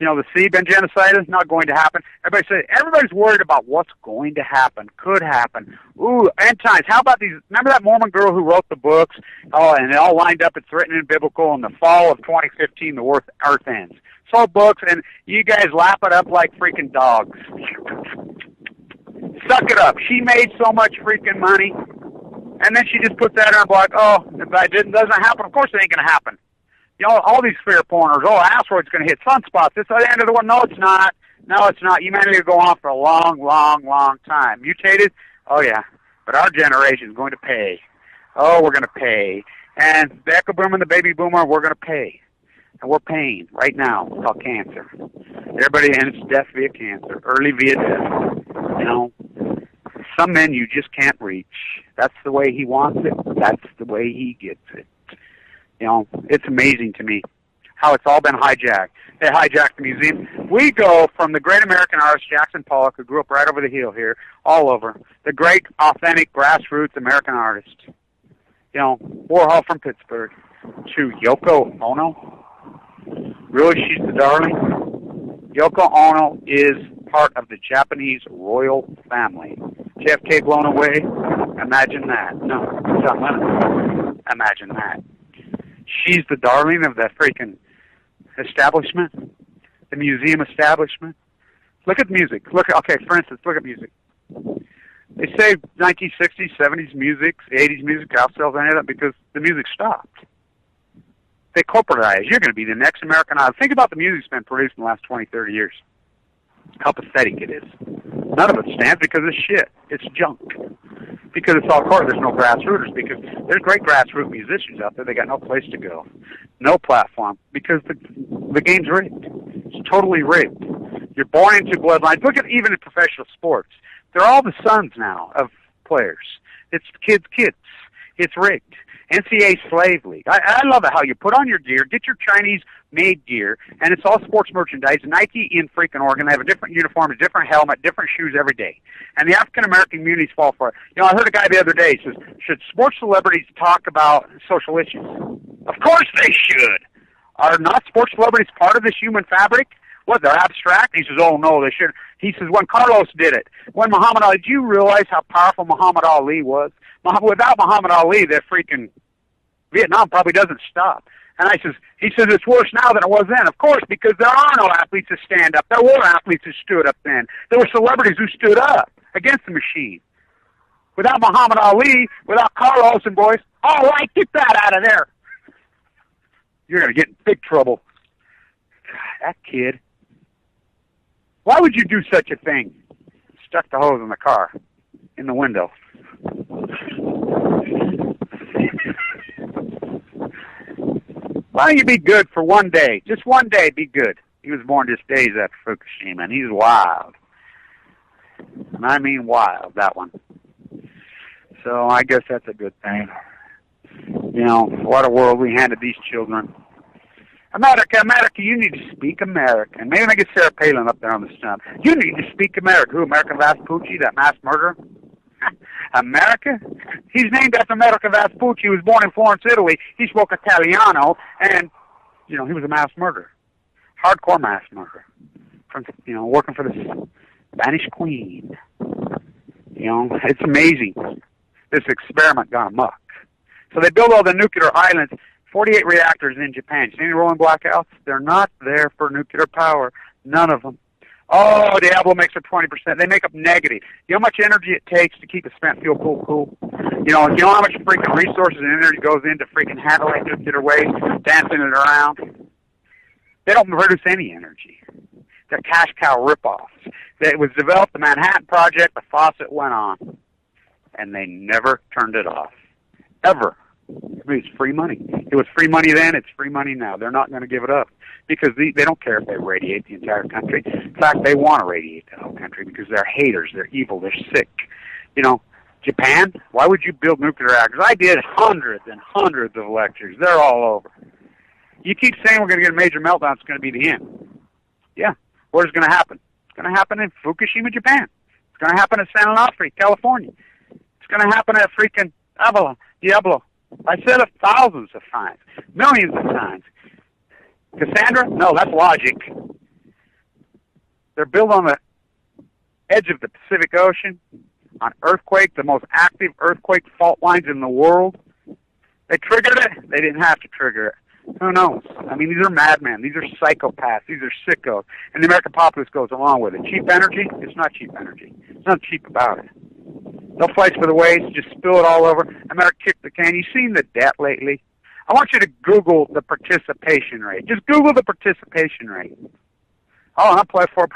You know, the Seaben genocide is not going to happen. Everybody's worried about what's going to happen, could happen. Ooh, end times. How about these? Remember that Mormon girl who wrote the books? Oh, and it all lined up. It's written in biblical. In the fall of 2015, the earth ends. Sold books, and you guys lap it up like freaking dogs. Suck it up. She made so much freaking money, and then she just puts that on like, oh, if that doesn't happen, of course it ain't going to happen. You know, all these fear porners, oh, asteroid's going to hit sunspots. It's the end of the world. No, it's not. No, it's not. Humanity will go on for a long, long, long time. Mutated? Oh, yeah. But our generation is going to pay. Oh, we're going to pay. And the echo boomer and the baby boomer, we're going to pay. And we're paying right now. It's called cancer. Everybody, and it's death via cancer, early via death. You know, some men you just can't reach. That's the way he wants it. That's the way he gets it. You know, it's amazing to me how it's all been hijacked. They hijacked the museum. We go from the great American artist Jackson Pollock, who grew up right over the hill here, all over, the great, authentic, grassroots American artist. You know, Warhol from Pittsburgh, to Yoko Ono. Really, she's the darling? Yoko Ono is part of the Japanese royal family. JFK blown away? Imagine that. No, John Lennon. Imagine that. She's the darling of the freaking establishment, the museum establishment. Look at music. Okay, for instance, look at music. They say 1960s, 70s music, 80s music outsells any of that because the music stopped. They corporatized. You're going to be the next American Idol. Think about the music that's been produced in the last 20, 30 years. How pathetic it is. None of it stands because it's shit. It's junk. Because it's all corporate. There's no grassroots. Because there's great grassroots musicians out there. They got no place to go. No platform. Because the game's rigged. It's totally rigged. You're born into bloodlines. Look at even in professional sports. They're all the sons now of players. It's kids. It's rigged. NCAA slave league. I love it how you put on your gear, get your Chinese-made gear, and it's all sports merchandise. Nike in freaking Oregon, they have a different uniform, a different helmet, different shoes every day. And the African-American communities fall for it. You know, I heard a guy the other day says, should sports celebrities talk about social issues? Of course they should. Are not sports celebrities part of this human fabric? What, they're abstract? He says, oh, no, they shouldn't. He says, when Carlos did it, when Muhammad Ali, did you realize how powerful Muhammad Ali was? Without Muhammad Ali, the freaking Vietnam probably doesn't stop. And he says it's worse now than it was then. Of course, because there are no athletes that stand up. There were athletes who stood up then. There were celebrities who stood up against the machine. Without Muhammad Ali, without Carlos and boys, all right, get that out of there. You're going to get in big trouble. God, that kid. Why would you do such a thing? Stuck the hose in the car, in the window. Why don't you be good for one day? Just one day, be good. He was born just days after Fukushima, and he's wild. And I mean wild, that one. So I guess that's a good thing. You know, what a world we handed these children. America, you need to speak American. Maybe I get Sarah Palin up there on the stump. You need to speak American. Who, America Vespucci, that mass murderer? America? He's named after America Vespucci. He was born in Florence, Italy. He spoke Italiano, and, you know, he was a mass murderer. Hardcore mass murderer. From, you know, working for the Spanish Queen. You know, it's amazing. This experiment gone amok. So they build all the nuclear islands, 48 reactors in Japan. You see any rolling blackouts? They're not there for nuclear power. None of them. Oh, Diablo makes up 20%. They make up negative. You know how much energy it takes to keep a spent fuel pool cool? You know how much freaking resources and energy goes into freaking handling nuclear waste, dancing it around? They don't produce any energy. They're cash cow ripoffs. It was developed, the Manhattan Project, the faucet went on, and they never turned it off. Ever. It was free money. It was free money then, it's free money now. They're not going to give it up because they don't care if they radiate the entire country. In fact, they want to radiate the whole country because they're haters, they're evil, they're sick. You know, Japan, why would you build nuclear reactors? I did hundreds and hundreds of lectures. They're all over. You keep saying we're going to get a major meltdown, it's going to be the end. Yeah, where's it going to happen? It's going to happen in Fukushima, Japan. It's going to happen in San Onofre, California. It's going to happen at freaking Diablo. I said it thousands of times, millions of times. Cassandra? No, that's logic. They're built on the edge of the Pacific Ocean, on earthquake, the most active earthquake fault lines in the world. They triggered it. They didn't have to trigger it. Who knows? I mean, these are madmen. These are psychopaths. These are sickos. And the American populace goes along with it. Cheap energy? It's not cheap energy. It's not cheap about it. They'll fight for the waste, just spill it all over. America kicked the can. You seen the debt lately? I want you to Google the participation rate. Just Google the participation rate. Oh, I'm playing 4%.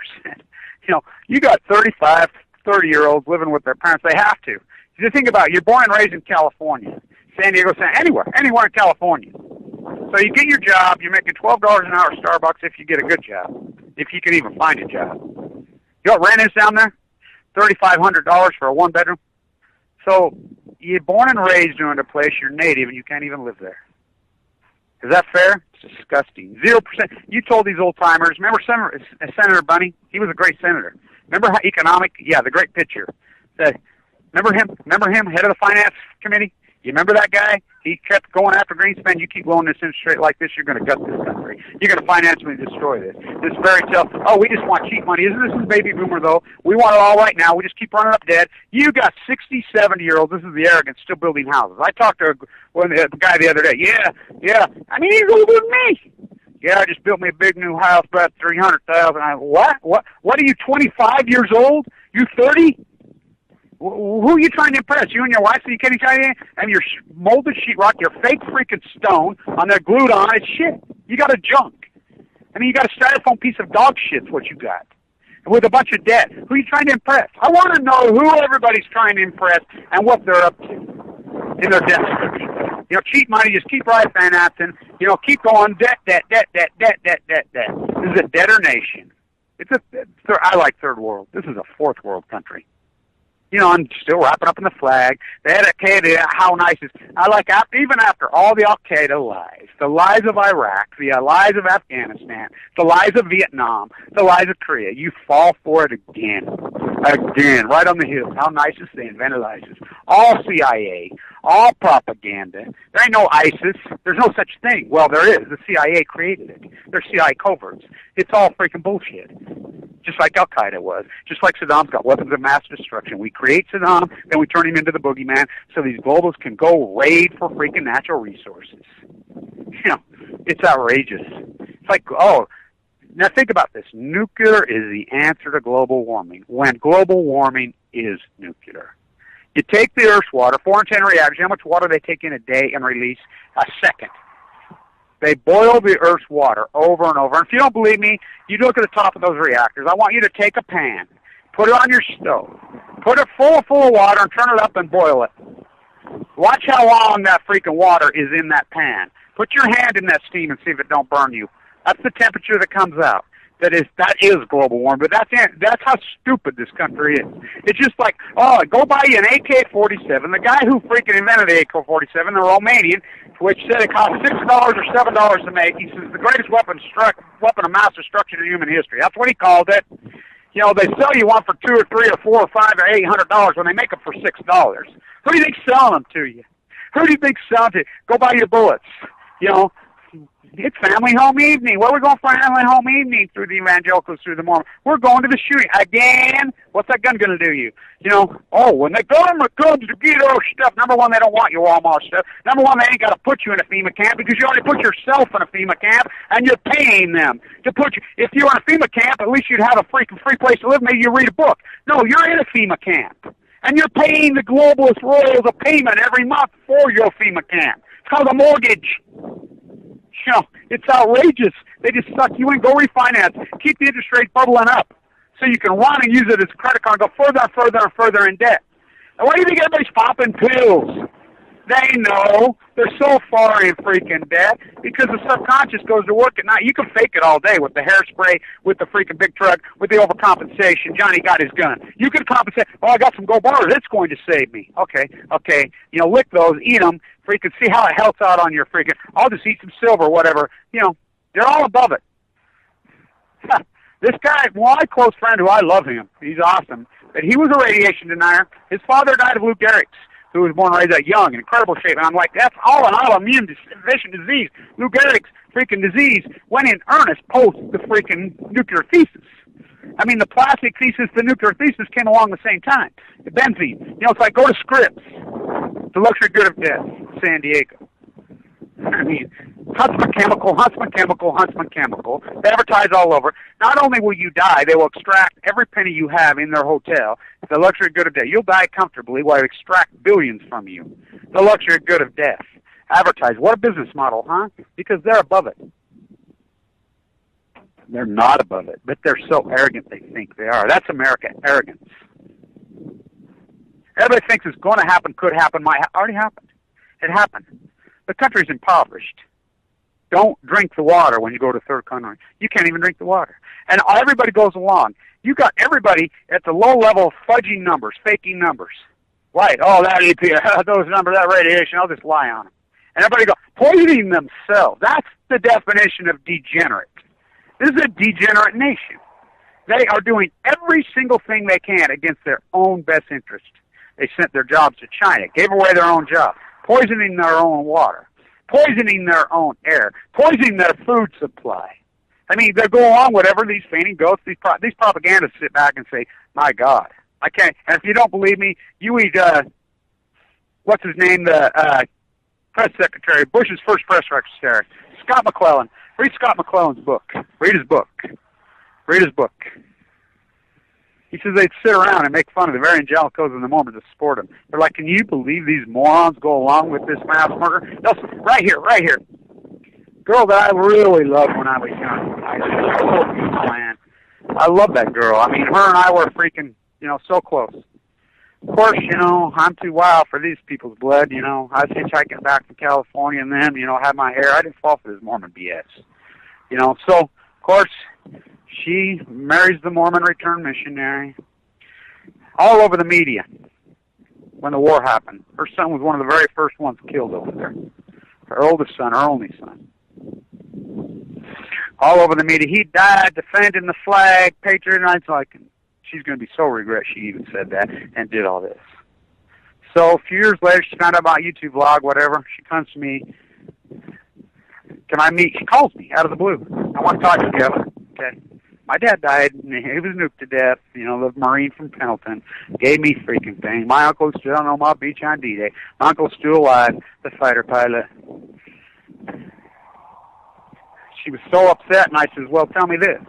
You got 35, 30-year-olds living with their parents. They have to. You think about it. You're born and raised in California, San Diego, anywhere in California. So you get your job. You're making $12 an hour at Starbucks if you get a good job, if you can even find a job. You know what rent is down there? $3,500 for a one-bedroom. So you're born and raised in a place you're native, and you can't even live there. Is that fair? It's disgusting. 0%. You told these old timers. Remember Senator Bunny? He was a great senator. Remember how economic? Yeah, the great pitcher. Remember him, head of the finance committee? You remember that guy? He kept going after Greenspan. You keep blowing this interest rate like this, you're going to gut this country. You're going to financially destroy this. This fairy tale, oh, we just want cheap money. Isn't this baby boomer, though? We want it all right now. We just keep running up debt. You got 60, 70-year-olds. This is the arrogance, still building houses. I talked to a guy the other day. Yeah. I mean, he's older than me. Yeah, I just built me a big new house, about $300,000. What? What are you, 25 years old? You 30? Who are you trying to impress? You and your wife, so you can't each other, and your molded sheetrock, your fake freaking stone on there glued on. It's shit. You got a junk. I mean, you got a styrofoam piece of dog shit's what you got, with a bunch of debt. Who are you trying to impress? I want to know who everybody's trying to impress and what they're up to in their debt description. Cheap money, just keep right financing. Keep going, debt. This is a debtor nation. I like third world. This is a fourth world country. I'm still wrapping up in the flag. They had Al-Qaeda, how nice is. I like, even after all the Al-Qaeda lies, the lies of Iraq, the lies of Afghanistan, the lies of Vietnam, the lies of Korea, you fall for it again, right on the hill. How nice is they invented ISIS. All CIA, all propaganda. There ain't no ISIS. There's no such thing. Well, there is. The CIA created it. They're CIA coverts. It's all freaking bullshit. Just like Al-Qaeda was. Just like Saddam's got weapons of mass destruction. We create Saddam, then we turn him into the boogeyman so these globals can go raid for freaking natural resources. It's outrageous. It's like, now think about this. Nuclear is the answer to global warming, when global warming is nuclear. You take the Earth's water, 410 reactors, how much water they take in a day and release? A second. They boil the Earth's water over and over. And if you don't believe me, you look at the top of those reactors. I want you to take a pan, put it on your stove, put it full of water, and turn it up and boil it. Watch how long that freaking water is in that pan. Put your hand in that steam and see if it don't burn you. That's the temperature that comes out. That is global warming, but that's how stupid this country is. It's just like, go buy you an AK-47. The guy who freaking invented the AK-47, the Romanian, which said it cost $6 or $7 to make. He says the greatest weapon of mass destruction in human history. That's what he called it. They sell you one for $2 or $3 or $4 or $5 or $800 when they make them for $6. Who do you think's selling them to you? Who do you think's selling to you? Go buy your bullets. It's family home evening. Where are we going for family home evening through the evangelicals, through the Mormons? We're going to the shooting. Again? What's that gun going to do you? When the government comes to get our stuff, number one, they don't want your Walmart stuff. Number one, they ain't got to put you in a FEMA camp because you already put yourself in a FEMA camp and you're paying them to put you. If you were in a FEMA camp, at least you'd have a freaking free place to live. Maybe you read a book. No, you're in a FEMA camp. And you're paying the globalist royals a payment every month for your FEMA camp. It's called a mortgage. It's outrageous. They just suck you in. Go refinance. Keep the interest rate bubbling up so you can run and use it as a credit card and go further and further and further in debt. And why do you think everybody's popping pills? They know they're so far in freaking debt because the subconscious goes to work at night. You can fake it all day with the hairspray, with the freaking big truck, with the overcompensation. Johnny got his gun. You can compensate. I got some gold bars. It's going to save me. Okay. Lick those, eat them, freaking see how it helps out on your freaking, I'll just eat some silver, whatever. They're all above it. This guy, my close friend who I love him, he's awesome, but he was a radiation denier. His father died of Lou Gehrig's, who was born and raised that young, in incredible shape. And I'm like, that's all an autoimmune deficient disease. Lou Gehrig's freaking disease went in earnest post the freaking nuclear thesis. I mean, the plastic thesis, the nuclear thesis came along the same time. The benzene. It's like, go to Scripps. The luxury good of death, San Diego. I mean, Huntsman Chemical. They advertise all over. Not only will you die, they will extract every penny you have in their hotel. The luxury good of death. You'll die comfortably while they extract billions from you. The luxury good of death. Advertise. What a business model, huh? Because they're above it. They're not above it, but they're so arrogant they think they are. That's America, arrogance. Everybody thinks it's going to happen, could happen, already happened. It happened. The country's impoverished. Don't drink the water when you go to third country. You can't even drink the water. And everybody goes along. You got everybody at the low level fudging numbers, faking numbers. Right, oh, that EPA, those numbers, that radiation, I'll just lie on them. And everybody goes, poisoning themselves. That's the definition of degenerate. This is a degenerate nation. They are doing every single thing they can against their own best interest. They sent their jobs to China, gave away their own job, poisoning their own water, poisoning their own air, poisoning their food supply. I mean, they go along whatever these fainting ghosts, these propagandists sit back and say, my God, I can't. And if you don't believe me, you eat, what's his name, the press secretary, Bush's first press secretary, Scott McClellan. Read Scott McClellan's book. Read his book. Read his book. He says they'd sit around and make fun of the very evangelicals and the Mormons to support him. They're like, can you believe these morons go along with this mass murder? Right here. Girl that I really loved when I was young. Man. I love that girl. I mean, her and I were freaking, so close. Of course, I'm too wild for these people's blood, I was hitchhiking back from California and then, had my hair. I didn't fall for this Mormon BS. So, of course, she marries the Mormon returned missionary. All over the media when the war happened. Her son was one of the very first ones killed over there. Her oldest son, her only son. All over the media. He died defending the flag, patriot, and I was like, she's going to be so regret she even said that and did all this. So a few years later, she found out about YouTube vlog, whatever. She comes to me. Can I meet? She calls me out of the blue. I want to talk to you. Okay. My dad died. He was nuked to death. The Marine from Pendleton gave me freaking thing. My uncle's still on Omaha Beach on D-Day. My uncle's still alive, the fighter pilot. She was so upset, and I says, well, tell me this.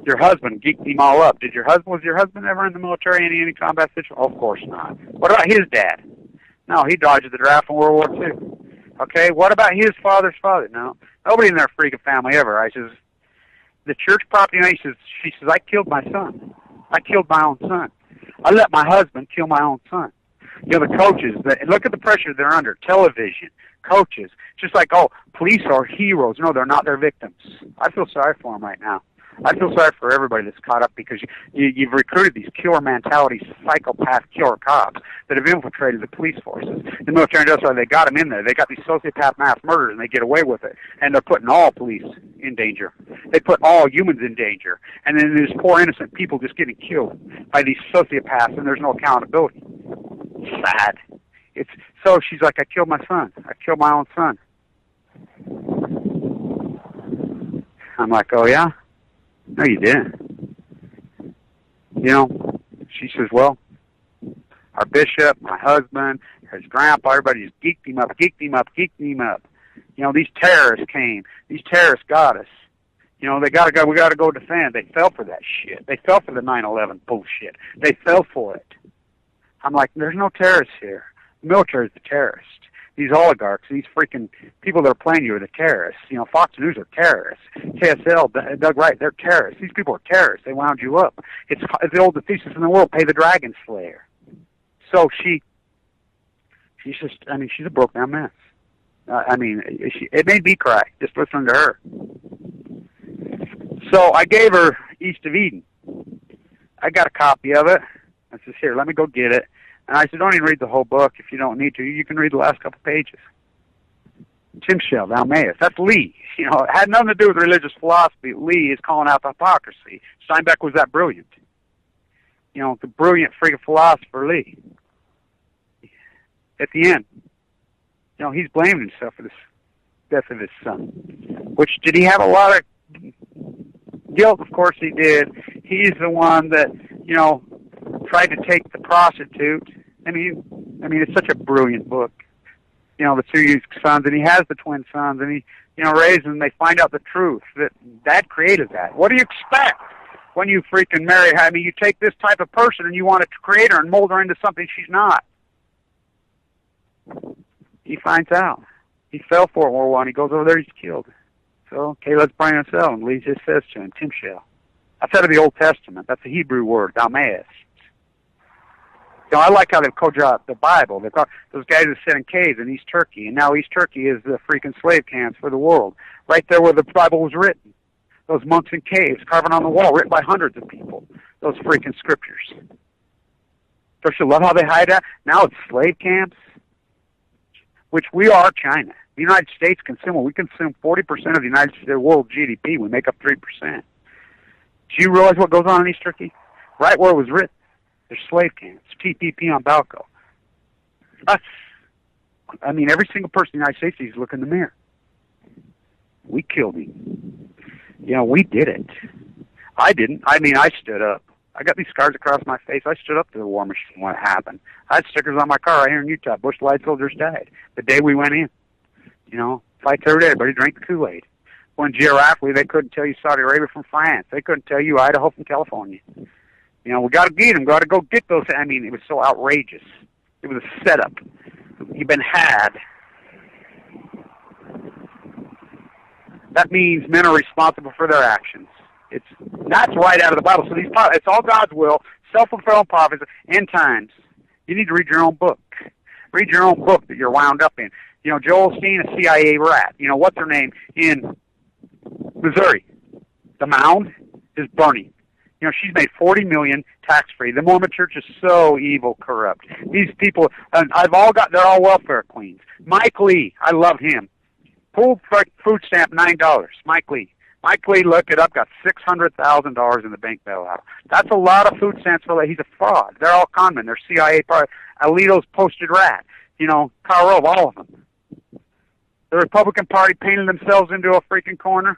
Your husband geeked him all up. Was your husband ever in the military in any combat situation? Oh, of course not. What about his dad? No, he dodged the draft in World War II. Okay, what about his father's father? No, nobody in their freaking family ever. I says, the church property, she says, I killed my son. I killed my own son. I let my husband kill my own son. The coaches, look at the pressure they're under. Television, coaches, just like, police are heroes. No, they're not. They're victims. I feel sorry for them right now. I feel sorry for everybody that's caught up because you've recruited these killer mentality, psychopath killer cops that have infiltrated the police forces. The military industrial, they got them in there. They got these sociopath mass murderers, and they get away with it. And they're putting all police in danger. They put all humans in danger. And then there's poor innocent people just getting killed by these sociopaths, and there's no accountability. Sad. So she's like, I killed my son. I killed my own son. I'm like, oh, yeah? No, you didn't. She says, well, our bishop, my husband, his grandpa, everybody just geeked him up. These terrorists came. These terrorists got us. We gotta go defend. They fell for that shit. They fell for the 9/11 bullshit. They fell for it. I'm like, there's no terrorists here. The military is the terrorist. These oligarchs, these freaking people that are playing you are the terrorists. Fox News are terrorists. KSL, Doug Wright, they're terrorists. These people are terrorists. They wound you up. It's the old thesis in the world, pay the dragon slayer. So she's a broke down mess. It made me cry just listening to her. So I gave her East of Eden. I got a copy of it. I said, here, let me go get it. And I said, don't even read the whole book if you don't need to. You can read the last couple pages. Tim Shell, Almaeus. That's Lee. It had nothing to do with religious philosophy. Lee is calling out the hypocrisy. Steinbeck was that brilliant. The brilliant freaking philosopher Lee. At the end, he's blaming himself for the death of his son. Which, did he have a lot of guilt? Of course he did. He's the one that, tried to take the prostitute. It's such a brilliant book. The two sons, and he has the twin sons, and he, raises them, and they find out the truth, that Dad created that. What do you expect when you freaking marry her? You take this type of person and you want to create her and mold her into something she's not. He finds out. He fell for it in World War I. He goes over there, he's killed. So Caleb's Brian himself leads his sister to Tim Shell. That's out of the Old Testament. That's a Hebrew word, Dalmaeus. You know, I like how they code out the Bible. They've got those guys that sit in caves in East Turkey, and now East Turkey is the freaking slave camps for the world. Right there where the Bible was written. Those monks in caves, carving on the wall, written by hundreds of people. Those freaking scriptures. Don't you love how they hide that? Now it's slave camps, which we are China. The United States we consume 40% of the world GDP. We make up 3%. Do you realize what goes on in East Turkey? Right where it was written. There's slave camps. TPP on Balco. I mean, every single person in the United States needs to look in the mirror. We killed him. You know, we did it. I didn't. I mean, I stood up. I got these scars across my face. I stood up to the war machine when it happened. I had stickers on my car right here in Utah. Bush Light soldiers died the day we went in. You know, fight every day. Everybody drank the Kool-Aid. When geographically, they couldn't tell you Saudi Arabia from France. They couldn't tell you Idaho from California. You know, we got to get them. Got to go get those. I mean, it was so outrageous. It was a setup. You've been had. That means men are responsible for their actions. That's right out of the Bible. So it's all God's will, self-fulfilling prophecy, end times. You need to read your own book. Read your own book that you're wound up in. You know, Joel Osteen, a CIA rat. You know, what's her name in Missouri? The Mound is burning. You know, she's made $40 million tax-free. The Mormon Church is so evil, corrupt. These people, and they're all welfare queens. Mike Lee, I love him. Full food stamp, $9. Mike Lee. Mike Lee, look it up, got $600,000 in the bank bailout. That's a lot of food stamps for he's a fraud. They're all con men. They're CIA part. Alito's posted rat. You know, Karl Rove, all of them. The Republican Party painted themselves into a freaking corner.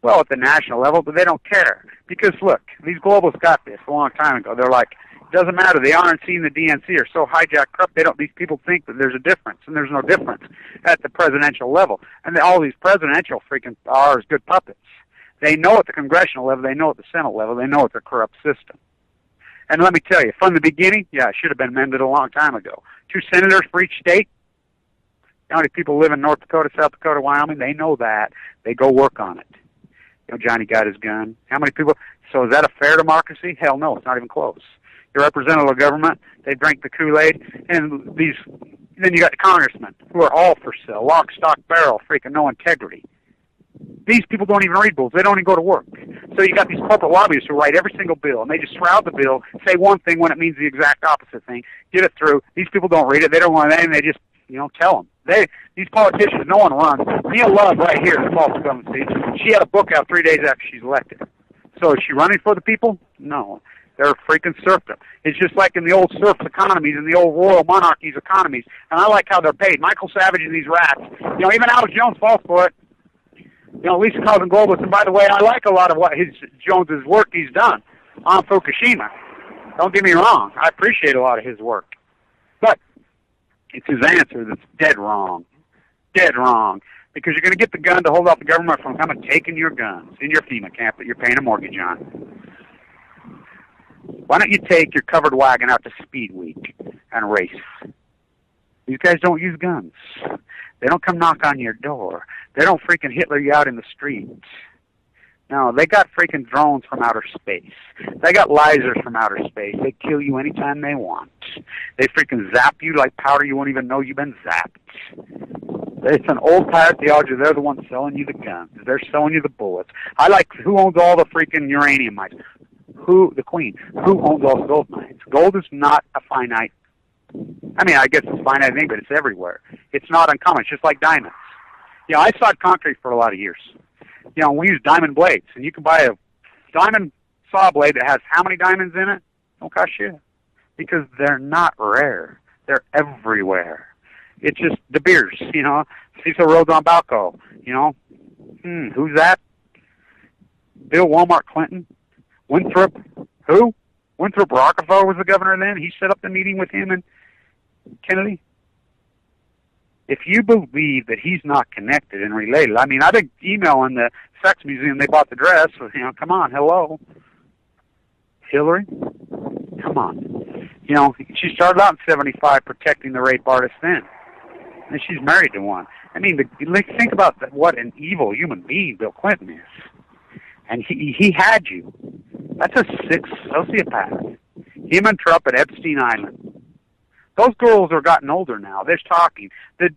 Well, at the national level, but they don't care. Because, look, these globalists got this a long time ago. They're like, it doesn't matter. The RNC and the DNC are so hijacked corrupt, these people think that there's a difference, and there's no difference at the presidential level. And all these presidential freaking are as good puppets. They know at the congressional level, they know at the Senate level, they know it's a corrupt system. And let me tell you, from the beginning, yeah, it should have been mended a long time ago. 2 senators for each state. How many people live in North Dakota, South Dakota, Wyoming? They know that. They go work on it. You know, Johnny got his gun. How many people? So is that a fair democracy? Hell no, it's not even close. Your representative government, they drank the Kool-Aid, and then you got the congressmen who are all for sale, lock, stock, barrel, freaking no integrity. These people don't even read bills. They don't even go to work. So you got these corporate lobbyists who write every single bill, and they just shroud the bill, say one thing when it means the exact opposite thing, get it through. These people don't read it. They don't want anything. They just, tell them. These politicians, no one runs. Neil Love right here in the false government speech, she had a book out 3 days after she's elected. So is she running for the people? No. They're freaking serfdom. It's just like in the old serf economies and the old royal monarchies economies. And I like how they're paid. Michael Savage and these rats. Even Alex Jones falls for it. Lisa calls him globalist. And by the way, I like a lot of what Jones's work he's done on Fukushima. Don't get me wrong. I appreciate a lot of his work. But it's his answer that's dead wrong. Dead wrong. Because you're going to get the gun to hold off the government from coming taking your guns in your FEMA camp that you're paying a mortgage on. Why don't you take your covered wagon out to Speed Week and race? These guys don't use guns. They don't come knock on your door. They don't freaking Hitler you out in the streets. No, they got freaking drones from outer space. They got lasers from outer space. They kill you anytime they want. They freaking zap you like powder you won't even know you've been zapped. It's an old pirate theology. They're the ones selling you the guns. They're selling you the bullets. I like who owns all the freaking uranium mines. The Queen. Who owns all the gold mines? Gold is not a finite. I guess it's a finite thing, but it's everywhere. It's not uncommon. It's just like diamonds. I sawed concrete for a lot of years. We use diamond blades, and you can buy a diamond saw blade that has how many diamonds in it? Don't cost shit. Because they're not rare. They're everywhere. It's just De Beers, Cecil Rhodes on Balco, who's that? Bill Walmart Clinton? Winthrop? Who? Winthrop Rockefeller was the governor then. He set up the meeting with him and Kennedy. If you believe that he's not connected and related, I've been emailing the sex museum. They bought the dress. So, come on, hello. Hillary? Come on. She started out in 75 protecting the rape artist then. and she's married to one. I mean, think about what an evil human being Bill Clinton is. And he had you. That's a sick sociopath. Him and Trump at Epstein Island. Those girls are gotten older now. They're talking.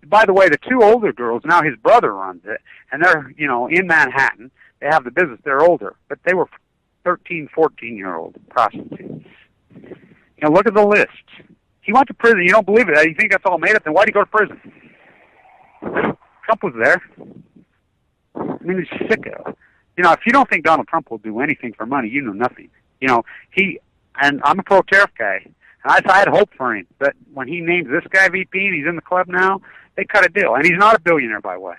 By the way, the two older girls, now his brother runs it, and they're, in Manhattan. They have the business. They're older, but they were 13, 14-year-old prostitutes. Look at the list. He went to prison. You don't believe it. You think that's all made up? Then why did he go to prison? Trump was there. I mean, he's sicko. If you don't think Donald Trump will do anything for money, you know nothing. And I'm a pro-tariff guy, and I had hope for him. But when he names this guy VP and he's in the club now, they cut a deal. And he's not a billionaire, by the way.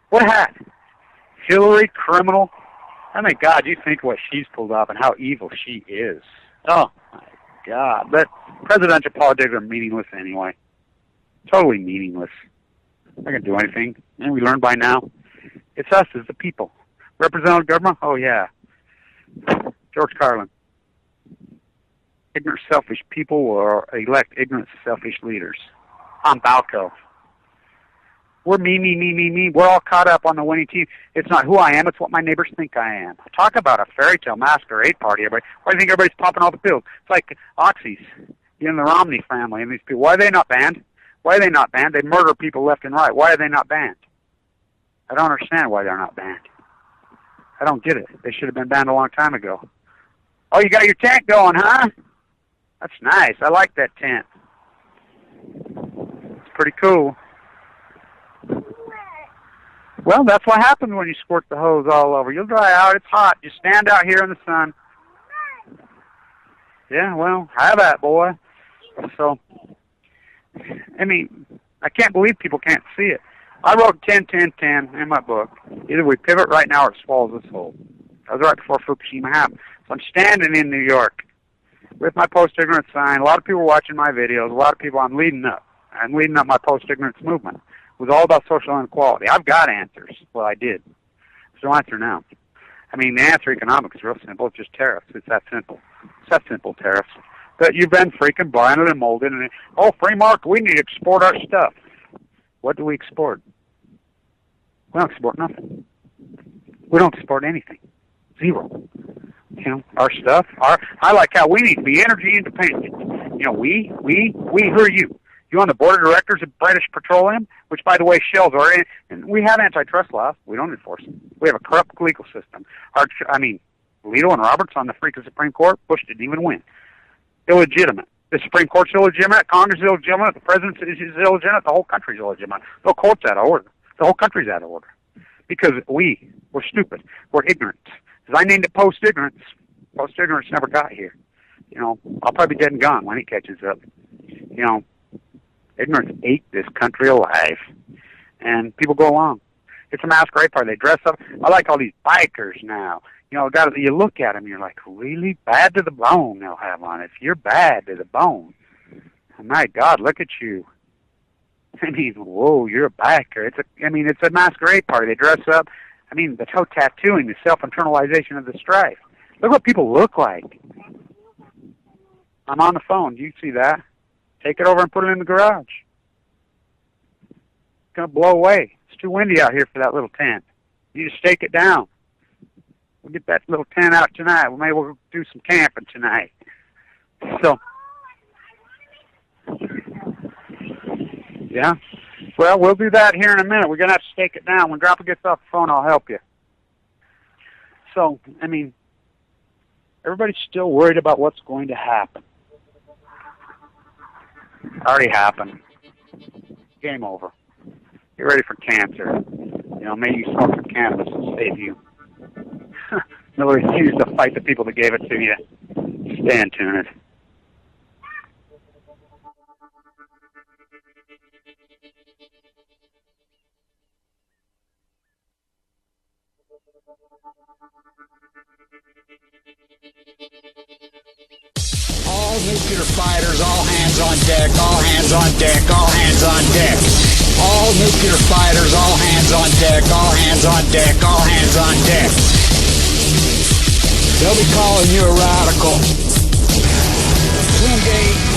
What a hat. Hillary, criminal. I mean, God, you think what she's pulled off and how evil she is. Oh, my God. But presidential politics are meaningless anyway. Totally meaningless. Not going to do anything. And we learned by now. It's us as the people. Representative government? Oh, yeah. George Carlin. Ignorant, selfish people will elect ignorant, selfish leaders. I'm Balco. We're me. We're all caught up on the winning team. It's not who I am, it's what my neighbors think I am. Talk about a fairy tale masquerade party, everybody. Why do you think everybody's popping all the pills? It's like Oxys, the Romney family, and these people. Why are they not banned? Why are they not banned? They murder people left and right. Why are they not banned? I don't understand why they're not banned. I don't get it. They should have been banned a long time ago. Oh, you got your tent going, huh? That's nice. I like that tent. It's pretty cool. Well, that's what happens when you squirt the hose all over. You'll dry out. It's hot. You stand out here in the sun. Yeah, well, have that, boy. So, I mean, I can't believe people can't see it. I wrote 10-10-10 in my book. Either we pivot right now or it swallows us whole. That was right before Fukushima happened. So I'm standing in New York with my post-ignorance sign. A lot of people are watching my videos. A lot of people I'm leading up. I'm leading up my post-ignorance movement. It was all about social inequality. I've got answers. Well, I did. There's no answer now. I mean, the answer economics is real simple. It's just tariffs. It's that simple. It's that simple, tariffs. But you've been freaking blinded and molded. And, free market, we need to export our stuff. What do we export? We don't export nothing. We don't export anything. Zero. Our stuff. I like how we need to be energy independent. We, who are you? You on the board of directors of British Petroleum, which, by the way, Shell's are in, and we have antitrust laws. We don't enforce them. We have a corrupt legal system. Alito and Roberts on the freaking Supreme Court, Bush didn't even win. Illegitimate. The Supreme Court's illegitimate, Congress is illegitimate, the President is illegitimate, the whole country's illegitimate. The whole court's out of order. The whole country's out of order. Because we're stupid. We're ignorant. Because I named it post-ignorance. Post-ignorance never got here. I'll probably be dead and gone when it catches up. Ignorance ate this country alive. And people go along. It's a masquerade party. They dress up. I like all these bikers now. You look at them, you're like, really bad to the bone they'll have on. If you're bad to the bone, my God, look at you. I mean, whoa, you're a biker. It's a masquerade party. They dress up. The toe tattooing, the self-internalization of the strife. Look what people look like. I'm on the phone. Do you see that? Take it over and put it in the garage. It's going to blow away. It's too windy out here for that little tent. You just stake it down. We'll get that little tent out tonight. Maybe we'll do some camping tonight. So, yeah. Well, we'll do that here in a minute. We're going to have to stake it down. When Grandpa gets off the phone, I'll help you. So, everybody's still worried about what's going to happen. Already happened. Game over. Get ready for cancer. Maybe you smoke some cannabis will save you. Nobody refused to fight the people that gave it to you. Stay tuned. All nuclear fighters, all hands on deck, all hands on deck, all hands on deck. All nuclear fighters, all hands on deck, all hands on deck, all hands on deck. They'll be calling you a radical. Swingate.